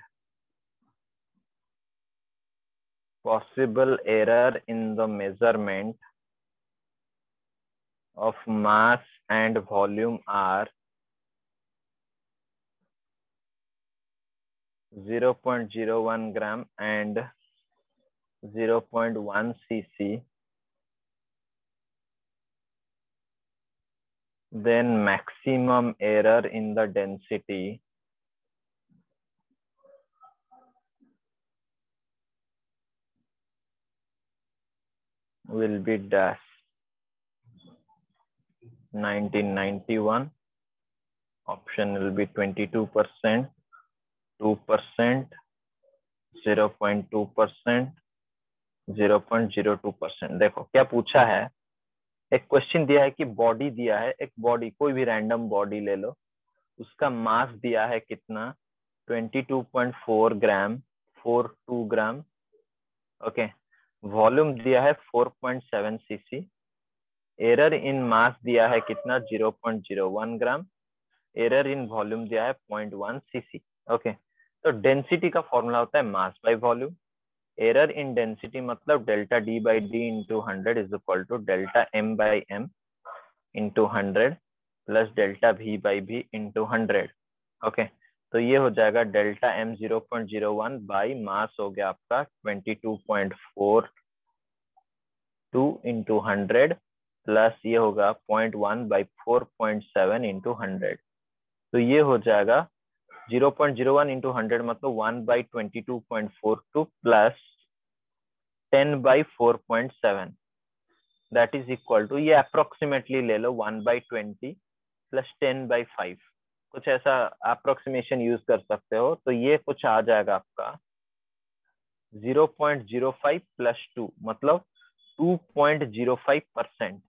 of mass and volume are 0.01 gram and 0.1 cc. Then maximum error in the density will be dash. 1991. Option will be 22%, 2%, 0.2%, 0.02%. देखो क्या पूछा है, एक क्वेश्चन दिया है कि बॉडी दिया है, एक बॉडी कोई भी रैंडम बॉडी ले लो, उसका मास दिया है कितना 22.4 ग्राम, 42 ग्राम. ओके, वॉल्यूम दिया है 4.7 cc. एरर इन मास दिया है कितना 0.01 ग्राम. एरर इन वॉल्यूम दिया है 0.1 cc. ओके, तो डेंसिटी का फॉर्मूला होता है mass by volume. Error in density मतलब delta D by D into 100 is equal to delta M by M into 100 plus delta V by V into 100. Okay, तो ये हो जाएगा डेल्टा एम 0.01 बाई मास हो गया आपका 22.42 इंटू 100 प्लस ये होगा 0.1 बाई 4.7 इंटू 100. तो ये हो जाएगा 0.01 इंटू 100 मतलब 1 by 22.42 plus 10 by 4.7. That is equal to, ये अप्रोक्सीमेटली ले लो 1 बाई 20 प्लस 10 बाई 5. कुछ ऐसा अप्रोक्सीमेशन यूज कर सकते हो. तो ये कुछ आ जाएगा आपका 0.05 प्लस 2 मतलब 2.05%.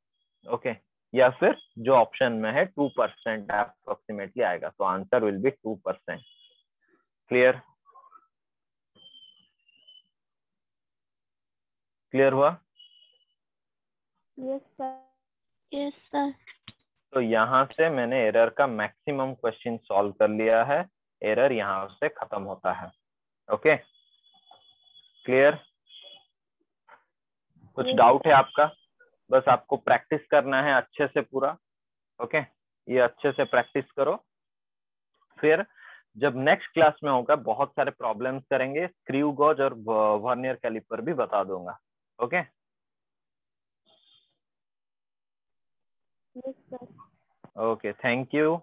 ओके, या फिर जो ऑप्शन में है 2% अप्रोक्सीमेटली आएगा. तो answer will be 2%. Clear? Clear हुआ?
Yes sir.
Yes, sir.
तो यहाँ से मैंने एरर का मैक्सिमम क्वेश्चन सॉल्व कर लिया है. एरर यहाँ से खत्म होता है. Okay, clear? कुछ डाउट है आपका? बस आपको प्रैक्टिस करना है अच्छे से पूरा. ओके, ये अच्छे से प्रैक्टिस करो. फिर जब नेक्स्ट क्लास में होगा बहुत सारे प्रॉब्लम्स करेंगे. स्क्रू गॉज और वर्नियर कैलिपर भी बता दूंगा. Okay,
yes sir.
Okay, thank you.